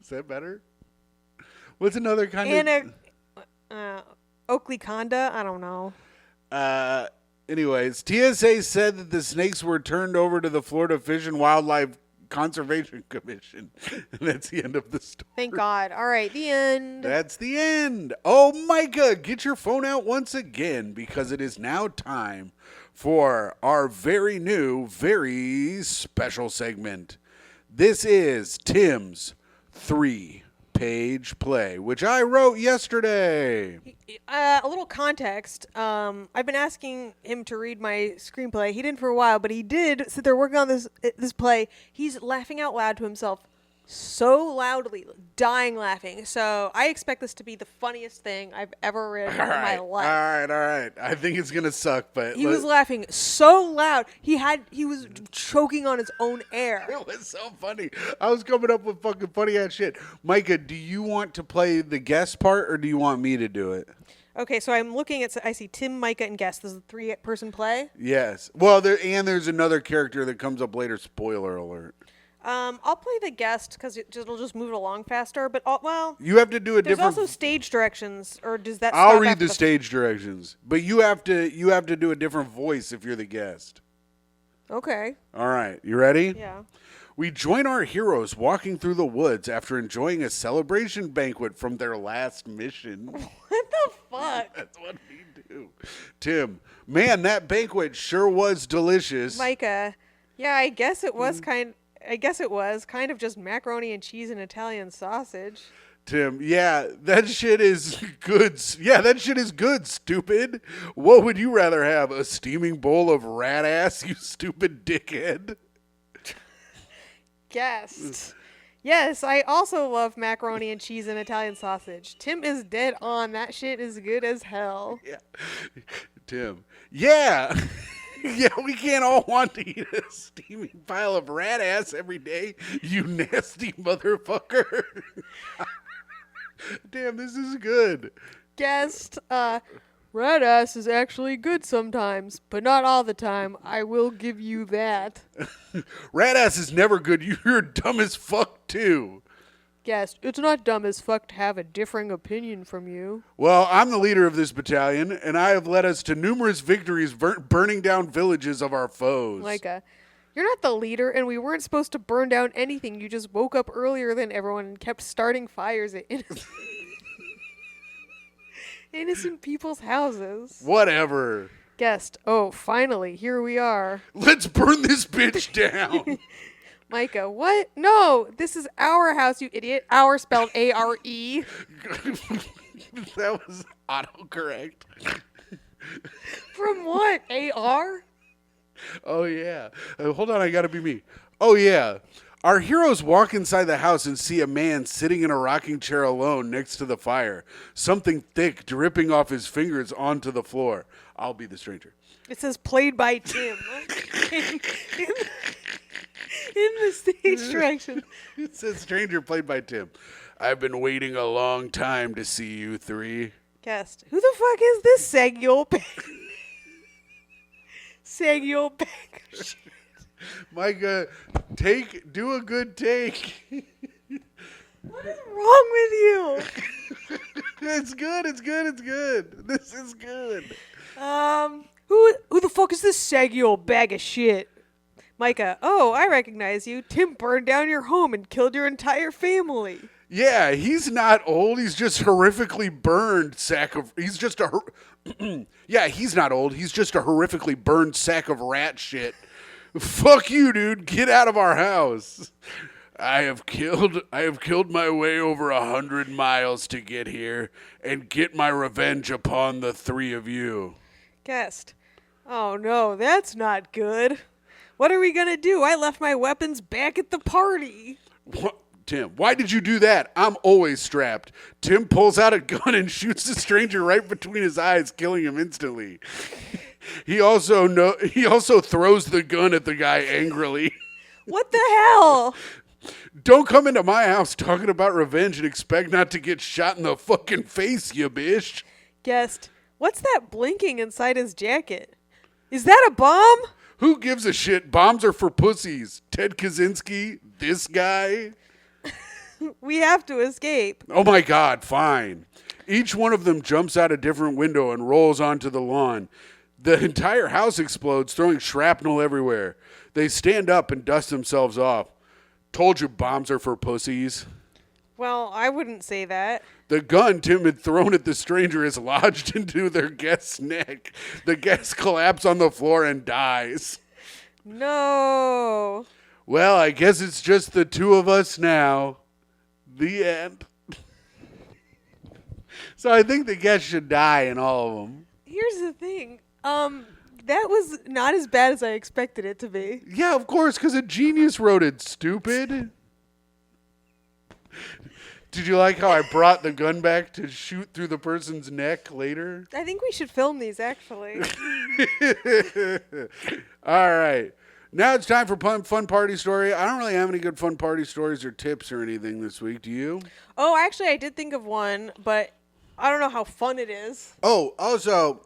Is that better? What's another kind of... Oakley Conda? I don't know. Anyways, TSA said that the snakes were turned over to the Florida Fish and Wildlife Conservation Commission. And that's the end of the story. Thank God. All right, the end. That's the end. Oh, Micah, get your phone out once again, because it is now time for our very new, very special segment. This is Tim's 3-page play, which I wrote yesterday. A little context. I've been asking him to read my screenplay. He didn't for a while, but he did sit there working on this play. He's laughing out loud to himself so loudly, dying laughing. So I expect this to be the funniest thing I've ever read in my life. All right. I think it's going to suck, but... He was laughing so loud. He was choking on his own air. It was so funny. I was coming up with fucking funny ass shit. Micah, do you want to play the guest part, or do you want me to do it? Okay, so I'm looking at... I see Tim, Micah, and Guest. This is a 3-person play? Yes. Well, there's another character that comes up later. Spoiler alert. I'll play the Guest because it'll just move it along faster. But you have to do a there's different. also stage directions, or does that? I'll stop read after the stage directions, but you have to do a different voice if you're the guest. Okay. All right, you ready? Yeah. We join our heroes walking through the woods after enjoying a celebration banquet from their last mission. What the fuck? That's what we do. Tim, man, that banquet sure was delicious. Micah. Yeah, I guess it was kind of just macaroni and cheese and Italian sausage. Tim, yeah, that shit is good. Yeah, that shit is good, stupid. What would you rather have? A steaming bowl of rat ass, you stupid dickhead? Guest. Yes, I also love macaroni and cheese and Italian sausage. Tim is dead on. That shit is good as hell. Yeah. Tim, yeah. Yeah, we can't all want to eat a steaming pile of rat ass every day, you nasty motherfucker. Damn, this is good. Guest, rat ass is actually good sometimes, but not all the time. I will give you that. Rat ass is never good. You're dumb as fuck, too. Guest, it's not dumb as fuck to have a differing opinion from you. Well, I'm the leader of this battalion, and I have led us to numerous victories burning down villages of our foes. Micah, you're not the leader, and we weren't supposed to burn down anything. You just woke up earlier than everyone and kept starting fires at innocent. Innocent people's houses. Whatever. Guest. Oh, finally, here we are. Let's burn this bitch down. Micah, what? No, this is our house, you idiot. Our spelled A-R-E. That was autocorrect. From what? A-R? Oh, yeah. Hold on, I gotta be me. Oh, yeah. Our heroes walk inside the house and see a man sitting in a rocking chair alone next to the fire. Something thick dripping off his fingers onto the floor. I'll be the stranger. It says played by Tim. in the stage direction. It says stranger played by Tim. I've been waiting a long time to see you three. Guest. Who the fuck is this Samuel Beck? Samuel Beck. Micah, do a good take. What is wrong with you? It's good. This is good. Who the fuck is this saggy old bag of shit? Micah, oh, I recognize you. Tim burned down your home and killed your entire family. Yeah, he's not old. He's just horrifically burned sack of... He's just a... Yeah, he's not old. He's just a horrifically burned sack of rat shit. Fuck you, dude. Get out of our house. I have killed my way over 100 miles to get here and get my revenge upon the three of you. Guest. Oh no, that's not good. What are we gonna do? I left my weapons back at the party. What? Tim, why did you do that? I'm always strapped. Tim pulls out a gun and shoots the stranger right between his eyes, killing him instantly. He also throws the gun at the guy angrily. What the hell? Don't come into my house talking about revenge and expect not to get shot in the fucking face, you bitch. Guest, what's that blinking inside his jacket? Is that a bomb? Who gives a shit? Bombs are for pussies. Ted Kaczynski, this guy. We have to escape. Oh my God, fine. Each one of them jumps out a different window and rolls onto the lawn. The entire house explodes, throwing shrapnel everywhere. They stand up and dust themselves off. Told you bombs are for pussies. Well, I wouldn't say that. The gun Tim had thrown at the stranger is lodged into their guest's neck. The guest collapses on the floor and dies. No. Well, I guess it's just the two of us now. The end. So I think the guest should die in all of them. Here's the thing. That was not as bad as I expected it to be. Yeah, of course, because a genius wrote it, stupid. Did you like how I brought the gun back to shoot through the person's neck later? I think we should film these, actually. All right. Now it's time for fun party story. I don't really have any good fun party stories or tips or anything this week. Do you? Oh, actually, I did think of one, but I don't know how fun it is. Oh, also,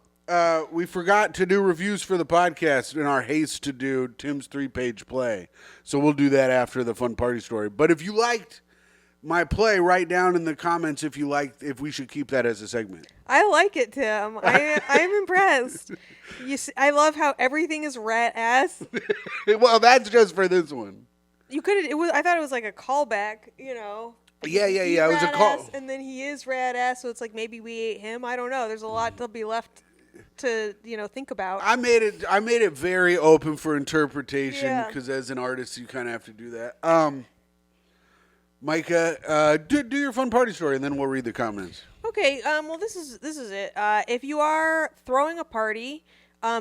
we forgot to do reviews for the podcast in our haste to do Tim's 3-page play. So we'll do that after the fun party story. But if you liked my play, write down in the comments if we should keep that as a segment. I like it, Tim. I'm impressed. I love how everything is rat ass. Well, that's just for this one. I thought it was like a callback, you know. Yeah. It was a call. And then he is rat ass, so it's like maybe we ate him. I don't know. There's a lot to be left to think about. I made it very open for interpretation because as an artist, you kind of have to do that. Micah, do your fun party story, and then we'll read the comments. Okay. Well, this is it. If you are throwing a party,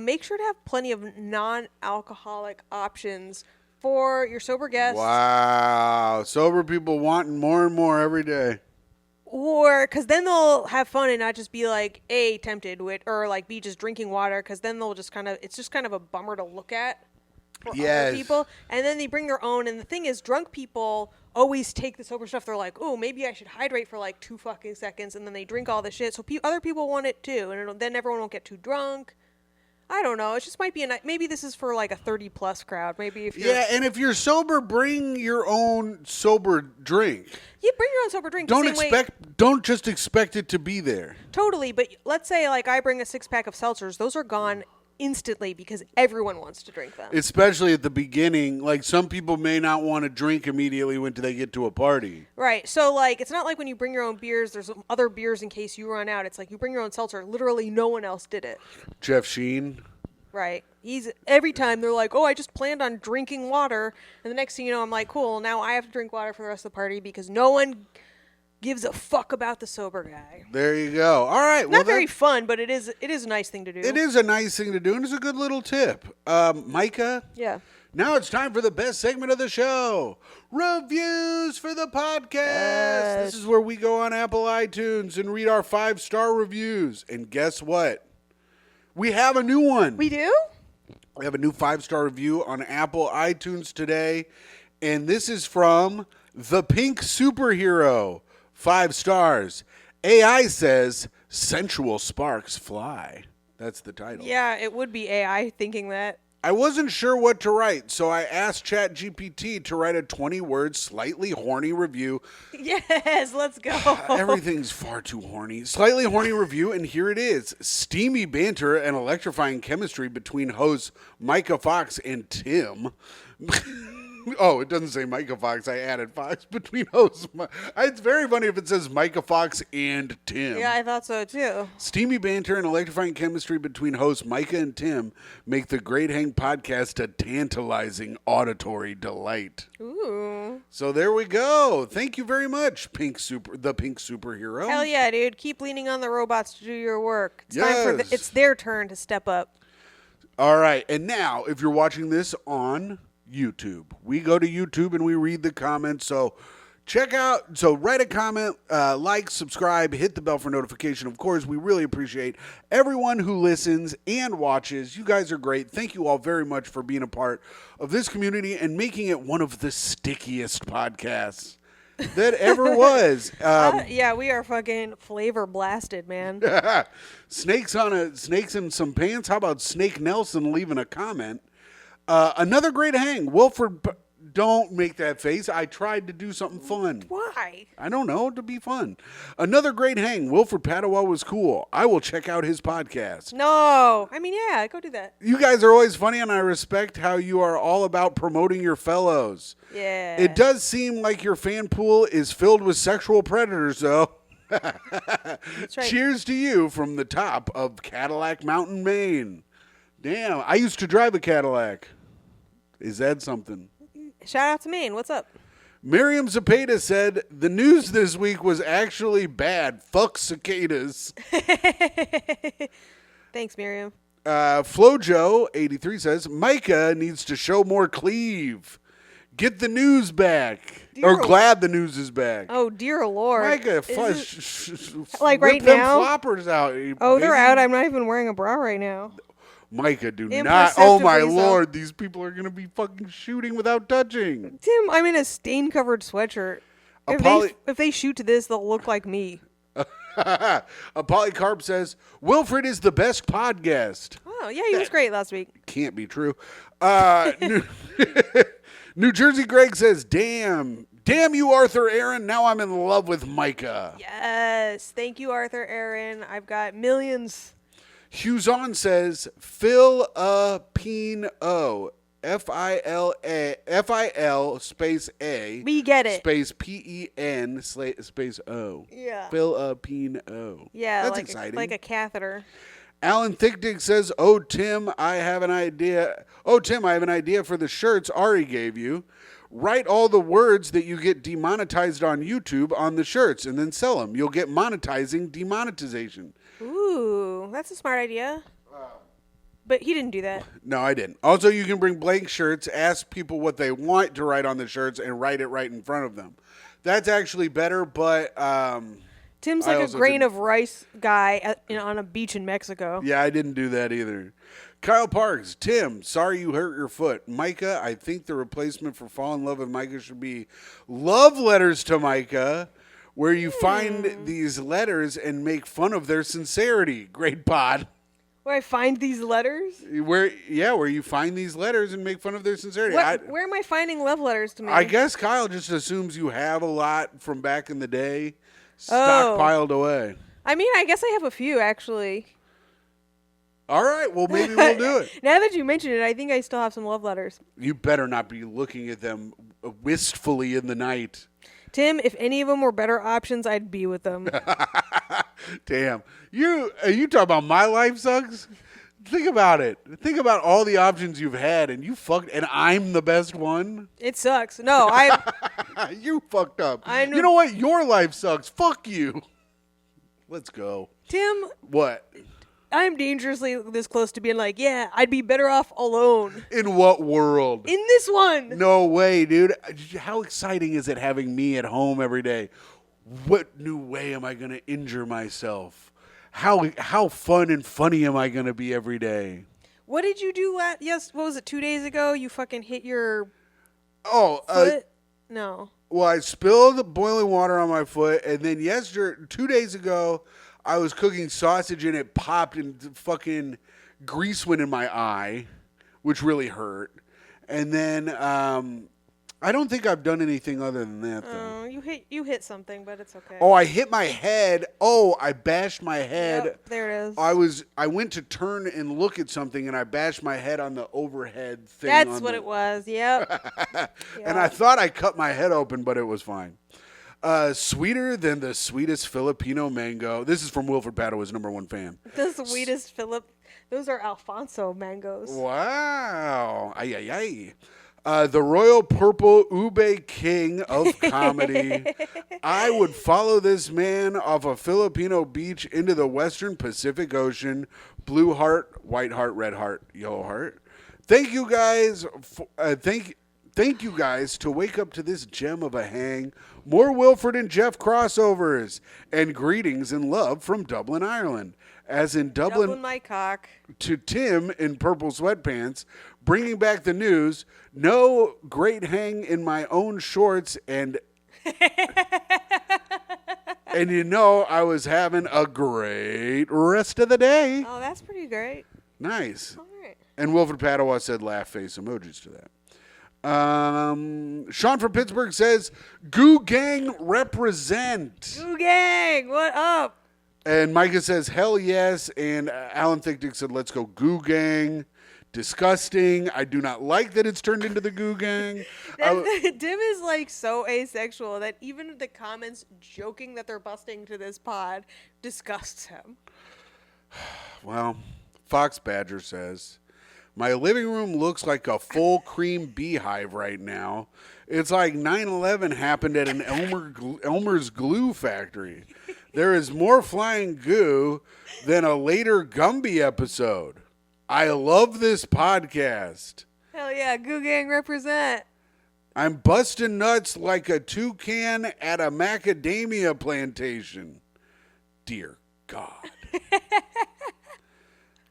make sure to have plenty of non-alcoholic options for your sober guests. Wow, sober people wanting more and more every day. Or because then they'll have fun and not just be like tempted with, or like be just drinking water. Because then they'll just it's just kind of a bummer to look at for other people. And then they bring their own. And the thing is, drunk people always take the sober stuff. They're like, oh, maybe I should hydrate for like 2 fucking seconds, and then they drink all the shit. So other people want it too, and then everyone won't get too drunk. I don't know. It just might be maybe this is for like a 30+ crowd. Maybe if you're and if you're sober, bring your own sober drink. Yeah, bring your own sober drink. Don't just expect it to be there. Totally, but let's say like I bring a 6-pack of seltzers. Those are gone instantly because everyone wants to drink them. Especially at the beginning. Like, some people may not want to drink immediately when they get to a party. Right. So, like, it's not like when you bring your own beers, there's other beers in case you run out. It's like you bring your own seltzer. Literally no one else did it. Jeff Sheen. Right. Every time they're like, oh, I just planned on drinking water. And the next thing you know, I'm like, cool, now I have to drink water for the rest of the party because no one gives a fuck about the sober guy. There you go. All right. Not very fun, but it is a nice thing to do. It is a nice thing to do, and it's a good little tip. Micah? Yeah. Now it's time for the best segment of the show. Reviews for the podcast. This is where we go on Apple iTunes and read our 5-star reviews. And guess what? We have a new one. We do? We have a new 5-star review on Apple iTunes today. And this is from The Pink Superhero. 5 stars. AI says, sensual sparks fly. That's the title. Yeah, it would be AI thinking that. I wasn't sure what to write, so I asked ChatGPT to write a 20-word, slightly horny review. Yes, let's go. Everything's far too horny. Slightly horny review, and here it is. Steamy banter and electrifying chemistry between hosts Micah Fox and Tim. Oh, it doesn't say Micah Fox. I added Fox between hosts. It's very funny if it says Micah Fox and Tim. Yeah, I thought so too. Steamy banter and electrifying chemistry between hosts Micah and Tim make the Great Hang podcast a tantalizing auditory delight. Ooh. So there we go. Thank you very much, the Pink Superhero. Hell yeah, dude. Keep leaning on the robots to do your work. It's Yes. time for it's their turn to step up. All right. And now, if you're watching this on YouTube, we go to YouTube and we read the comments. So write a comment, like, subscribe, hit the bell for notification. Of course, we really appreciate everyone who listens and watches. You guys are great. Thank you all very much for being a part of this community and making it one of the stickiest podcasts that ever was. Yeah, we are fucking flavor blasted, man. Snakes in some pants. How about Snake Nelson leaving a comment? Another great hang. Wilford, don't make that face. I tried to do something fun. Why? I don't know, to be fun. Another great hang. Wilford Padawa was cool. I will check out his podcast. No. I mean, yeah, go do that. You guys are always funny, and I respect how you are all about promoting your fellows. Yeah. It does seem like your fan pool is filled with sexual predators, though. That's right. Cheers to you from the top of Cadillac Mountain, Maine. Damn, I used to drive a Cadillac. Is that something? Shout out to Maine. What's up? Miriam Zapata said, the news this week was actually bad. Fuck cicadas. Thanks, Miriam. FloJo83 says, Micah needs to show more cleave. Get the news back. Glad the news is back. Oh, dear Lord. Micah, like whip right them now? floppers out. Oh, they're out. I'm not even wearing a bra right now. Micah, do not. Oh, my Lord. These people are going to be fucking shooting without touching. Tim, I'm in a stain-covered sweatshirt. If they shoot to this, they'll look like me. A Polycarp says, Wilfred is the best podcast. Oh, yeah, he was great last week. Can't be true. New Jersey Greg says, damn you, Arthur Aaron. Now I'm in love with Micah. Yes. Thank you, Arthur Aaron. I've got millions. Hughes-on says, Filipino. F-I-L space A. We get it. Space P-E-N space O. Yeah. Filipino. Yeah, That's like exciting. like a catheter. Alan Thickdick says, oh, Tim, I have an idea. Oh, Tim, I have an idea for the shirts Ari gave you. Write all the words that you get demonetized on YouTube on the shirts and then sell them. You'll get monetizing demonetization. Ooh, that's a smart idea. But he didn't do that. No, I didn't. Also, you can bring blank shirts, ask people what they want to write on the shirts, and write it right in front of them. That's actually better, but... Tim's like a grain of rice guy on a beach in Mexico. Yeah, I didn't do that either. Kyle Parks, Tim, sorry you hurt your foot. Micah, I think the replacement for Fall in Love with Micah should be Love Letters to Micah, where you find these letters and make fun of their sincerity. Great pod. Where I find these letters? Where you find these letters and make fun of their sincerity. Where am I finding love letters to me? I guess Kyle just assumes you have a lot from back in the day stockpiled away. I mean, I guess I have a few, actually. All right, well, maybe we'll do it. Now that you mention it, I think I still have some love letters. You better not be looking at them wistfully in the night. Tim, if any of them were better options, I'd be with them. Damn. You talking about my life sucks? Think about it. Think about all the options you've had, and you fucked, and I'm the best one? It sucks. No, You fucked up. I know. You know what? Your life sucks. Fuck you. Let's go. Tim, What? I'm dangerously this close to being like, yeah, I'd be better off alone. In what world? In this one. No way, dude. How exciting is it having me at home every day? What new way am I going to injure myself? How fun and funny am I going to be every day? What did you do what was it, 2 days ago? You fucking hit your foot? No. Well, I spilled boiling water on my foot, and then 2 days ago, I was cooking sausage and it popped and fucking grease went in my eye, which really hurt. And then I don't think I've done anything other than that, though. Oh, you hit something, but it's okay. Oh, I hit my head. Oh, I bashed my head. Yep, there it is. I went to turn and look at something, and I bashed my head on the overhead thing. That's what it was. Yep. And I thought I cut my head open, but it was fine. Sweeter than the sweetest Filipino mango. This is from Wilfred Padoa's #1 fan. The sweetest those are Alfonso mangoes. Wow. Ay, ay, ay. The Royal Purple Ube King of comedy. I would follow this man off a Filipino beach into the Western Pacific Ocean. Blue heart, white heart, red heart, yellow heart. Thank you guys. Thank you guys to wake up to this gem of a hang. More Wilfred and Jeff crossovers. And greetings and love from Dublin, Ireland. As in Dublin my cock. To Tim in purple sweatpants, bringing back the news. No great hang in my own shorts, and and you know I was having a great rest of the day. Oh, that's pretty great. Nice. All right. And Wilfred Padoa said laugh face emojis to that. Sean from Pittsburgh says, Goo Gang represent. Goo Gang, what up? And Micah says, hell yes. And Alan Thick said, let's go Goo Gang. Disgusting. I do not like that it's turned into the Goo Gang. Tim is like so asexual that even the comments joking that they're busting to this pod disgusts him. Well, Fox Badger says, my living room looks like a full cream beehive right now. It's like 9/11 happened at an Elmer's glue factory. There is more flying goo than a later Gumby episode. I love this podcast. Hell yeah, Goo Gang represent. I'm busting nuts like a toucan at a macadamia plantation. Dear God.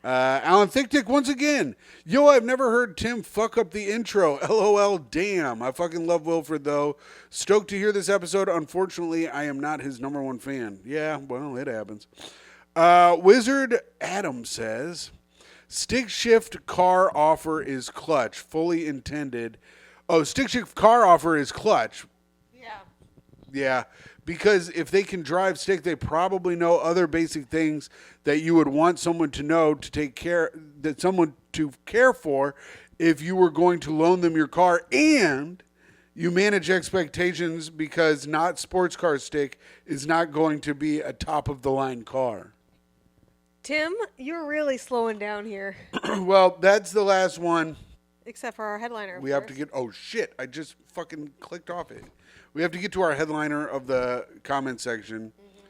Alan Thick once again. Yo, I've never heard Tim fuck up the intro. LOL, damn. I fucking love Wilfred, though. Stoked to hear this episode. Unfortunately, I am not his #1 fan. Yeah, well, it happens. Wizard Adam says, stick shift car offer is clutch. Fully intended. Oh, stick shift car offer is clutch. Yeah. Yeah, because if they can drive stick, they probably know other basic things that you would want someone to know to take care, that someone to care for if you were going to loan them your car, and you manage expectations because not sports car stick is not going to be a top of the line car. Tim, you're really slowing down here. Well, that's the last one. Except for our headliner. We have to get, oh shit, I just fucking clicked off it. We have to get to our headliner of the comment section. Mm-hmm.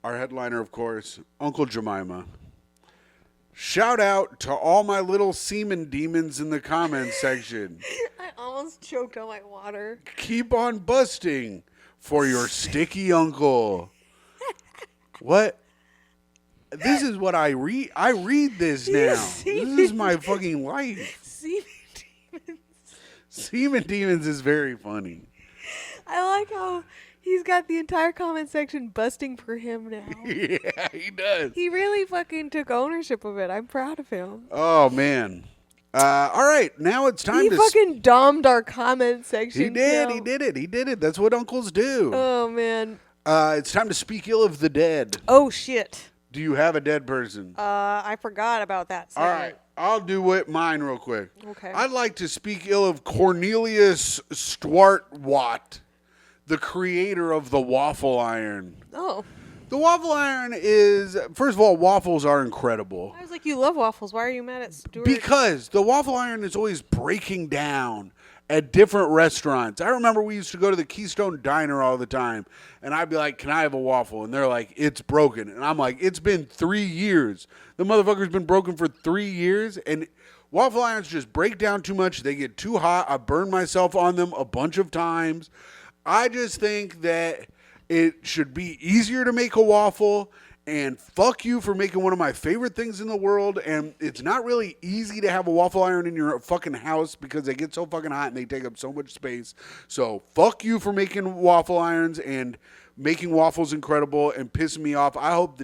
Our headliner, of course, Uncle Jemima. Shout out to all my little semen demons in the comment section. I almost choked on my water. Keep on busting for your sticky uncle. What? This is what I read. I read this now. This is my fucking life. Semen demons. Semen demons is very funny. I like how he's got the entire comment section busting for him now. Yeah, he does. He really fucking took ownership of it. I'm proud of him. Oh, man. All right, now it's time He fucking domed our comment section. He did it. That's what uncles do. Oh, man. It's time to speak ill of the dead. Oh, shit. Do you have a dead person? I forgot about that All segment. right, I'll do it mine real quick. Okay. I'd like to speak ill of Cornelius Stwartwatt, the creator of the waffle iron. Oh. The waffle iron is, first of all, waffles are incredible. I was like, you love waffles. Why are you mad at Stuart? Because the waffle iron is always breaking down at different restaurants. I remember we used to go to the Keystone Diner all the time, and I'd be like, can I have a waffle? And they're like, it's broken. And I'm like, it's been 3 years. The motherfucker's been broken for 3 years, and waffle irons just break down too much. They get too hot. I burned myself on them a bunch of times. I just think that it should be easier to make a waffle, and fuck you for making one of my favorite things in the world. And it's not really easy to have a waffle iron in your fucking house because they get so fucking hot and they take up so much space. So fuck you for making waffle irons and making waffles incredible and pissing me off. I hope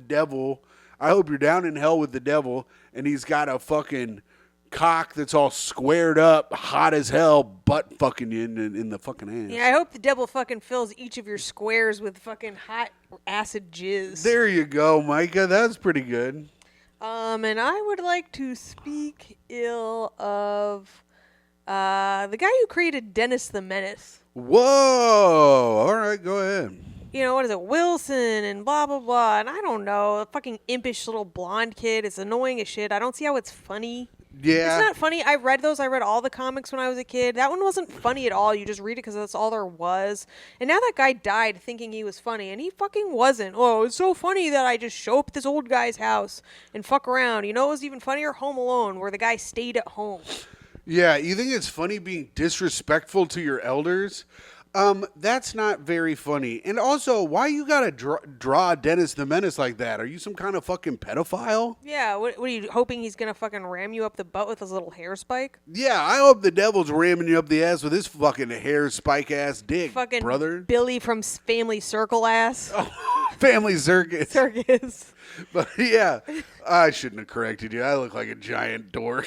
you're down in hell with the devil and he's got a fucking cock that's all squared up, hot as hell, butt fucking you in the fucking ass. Yeah, I hope the devil fucking fills each of your squares with fucking hot acid jizz. There you go, Micah. That's pretty good. And I would like to speak ill of the guy who created Dennis the Menace. Whoa! All right, go ahead. You know, what is it, Wilson and blah, blah, blah. And I don't know, a fucking impish little blonde kid. It's annoying as shit. I don't see how it's funny. Yeah. It's not funny. I read those. I read all the comics when I was a kid. That one wasn't funny at all. You just read it because that's all there was. And now that guy died thinking he was funny, and he fucking wasn't. Oh, it's so funny that I just show up at this old guy's house and fuck around. You know what was even funnier? Home Alone, where the guy stayed at home. Yeah, you think it's funny being disrespectful to your elders? That's not very funny. And also, why you gotta draw Dennis the Menace like that? Are you some kind of fucking pedophile? Yeah, what are you hoping he's gonna fucking ram you up the butt with his little hair spike? Yeah, I hope the devil's ramming you up the ass with his fucking hair spike ass dick, Fucking brother. Billy from Family Circle ass. Family circus. Circus. But yeah, I shouldn't have corrected you. I look like a giant dork.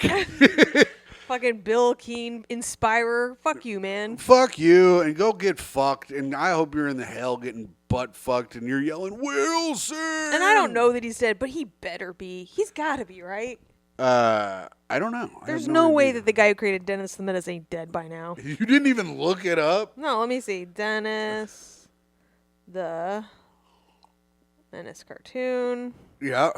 Fucking Bill Keane, Inspirer. Fuck you, man. Fuck you, and go get fucked. And I hope you're in the hell getting butt fucked, and you're yelling Wilson. And I don't know that he's dead, but he better be. He's gotta be, right? I don't know. There's no way that the guy who created Dennis the Menace ain't dead by now. You didn't even look it up. No, let me see. Dennis the Menace cartoon. Yeah,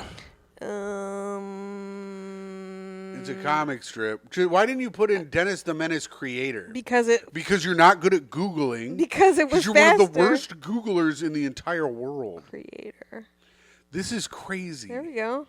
Um, it's a comic strip. Why didn't you put in Dennis the Menace creator? because Because you're not good at Googling. because it was You're faster. one of the worst Googlers in the entire world. Creator. This is crazy. There we go.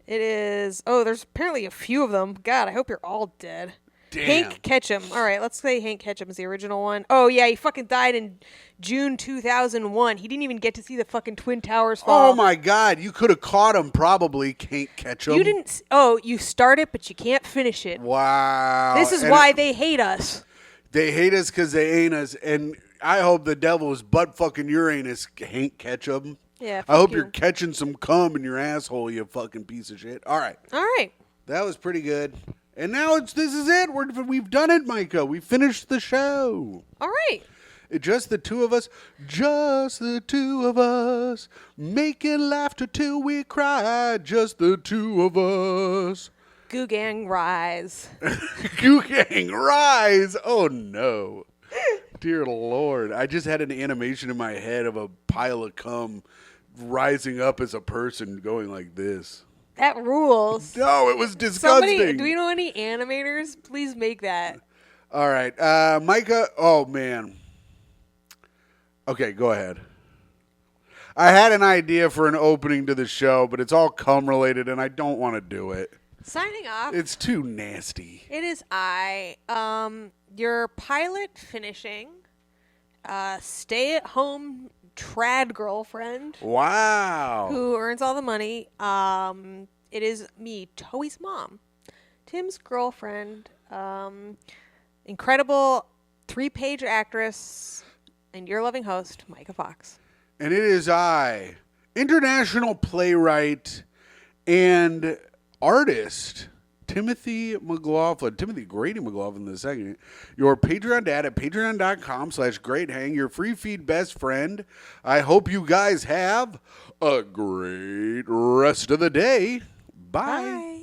It is. Oh, there's apparently a few of them. God, I hope you're all dead. Damn. Hank Ketchum. All right, let's say Hank Ketchum is the original one. Oh, yeah, he fucking died in June 2001. He didn't even get to see the fucking Twin Towers fall. Oh, my God. You could have caught him, probably. Can't catch him. You didn't. Oh, you start it, but you can't finish it. Wow. This is And why they hate us. they hate us because they ain't us. And I hope the devil is butt fucking Uranus, Hank Ketchum. Yeah, I hope fuck you. you're catching some cum in your asshole, you fucking piece of shit. All right. All right. That was pretty good. And now this is it. We've done it, Micah. We finished the show. All right. Just the two of us. Just the two of us. Making laughter till we cry. Just the two of us. Goo Gang rise. Goo Gang rise. Oh, no. Dear Lord. I just had an animation in my head of a pile of cum rising up as a person going like this. That rules. No, it was disgusting. Somebody, do we know any animators? Please make that. All right. Micah. Oh, man. Okay, go ahead. I had an idea for an opening to the show, but it's all cum related, and I don't want to do it. Signing off. It's too nasty. It is I. Your pilot finishing. Stay at home trad girlfriend. Wow. Who earns all the money. It is me, Toey's mom. Tim's girlfriend. Incredible 3-page actress. And your loving host, Micah Fox. And it is I, international playwright and artist, Timothy Grady McLaughlin the second. Your Patreon dad at patreon.com/greathang. Your free feed best friend. I hope you guys have a great rest of the day. Bye. Bye.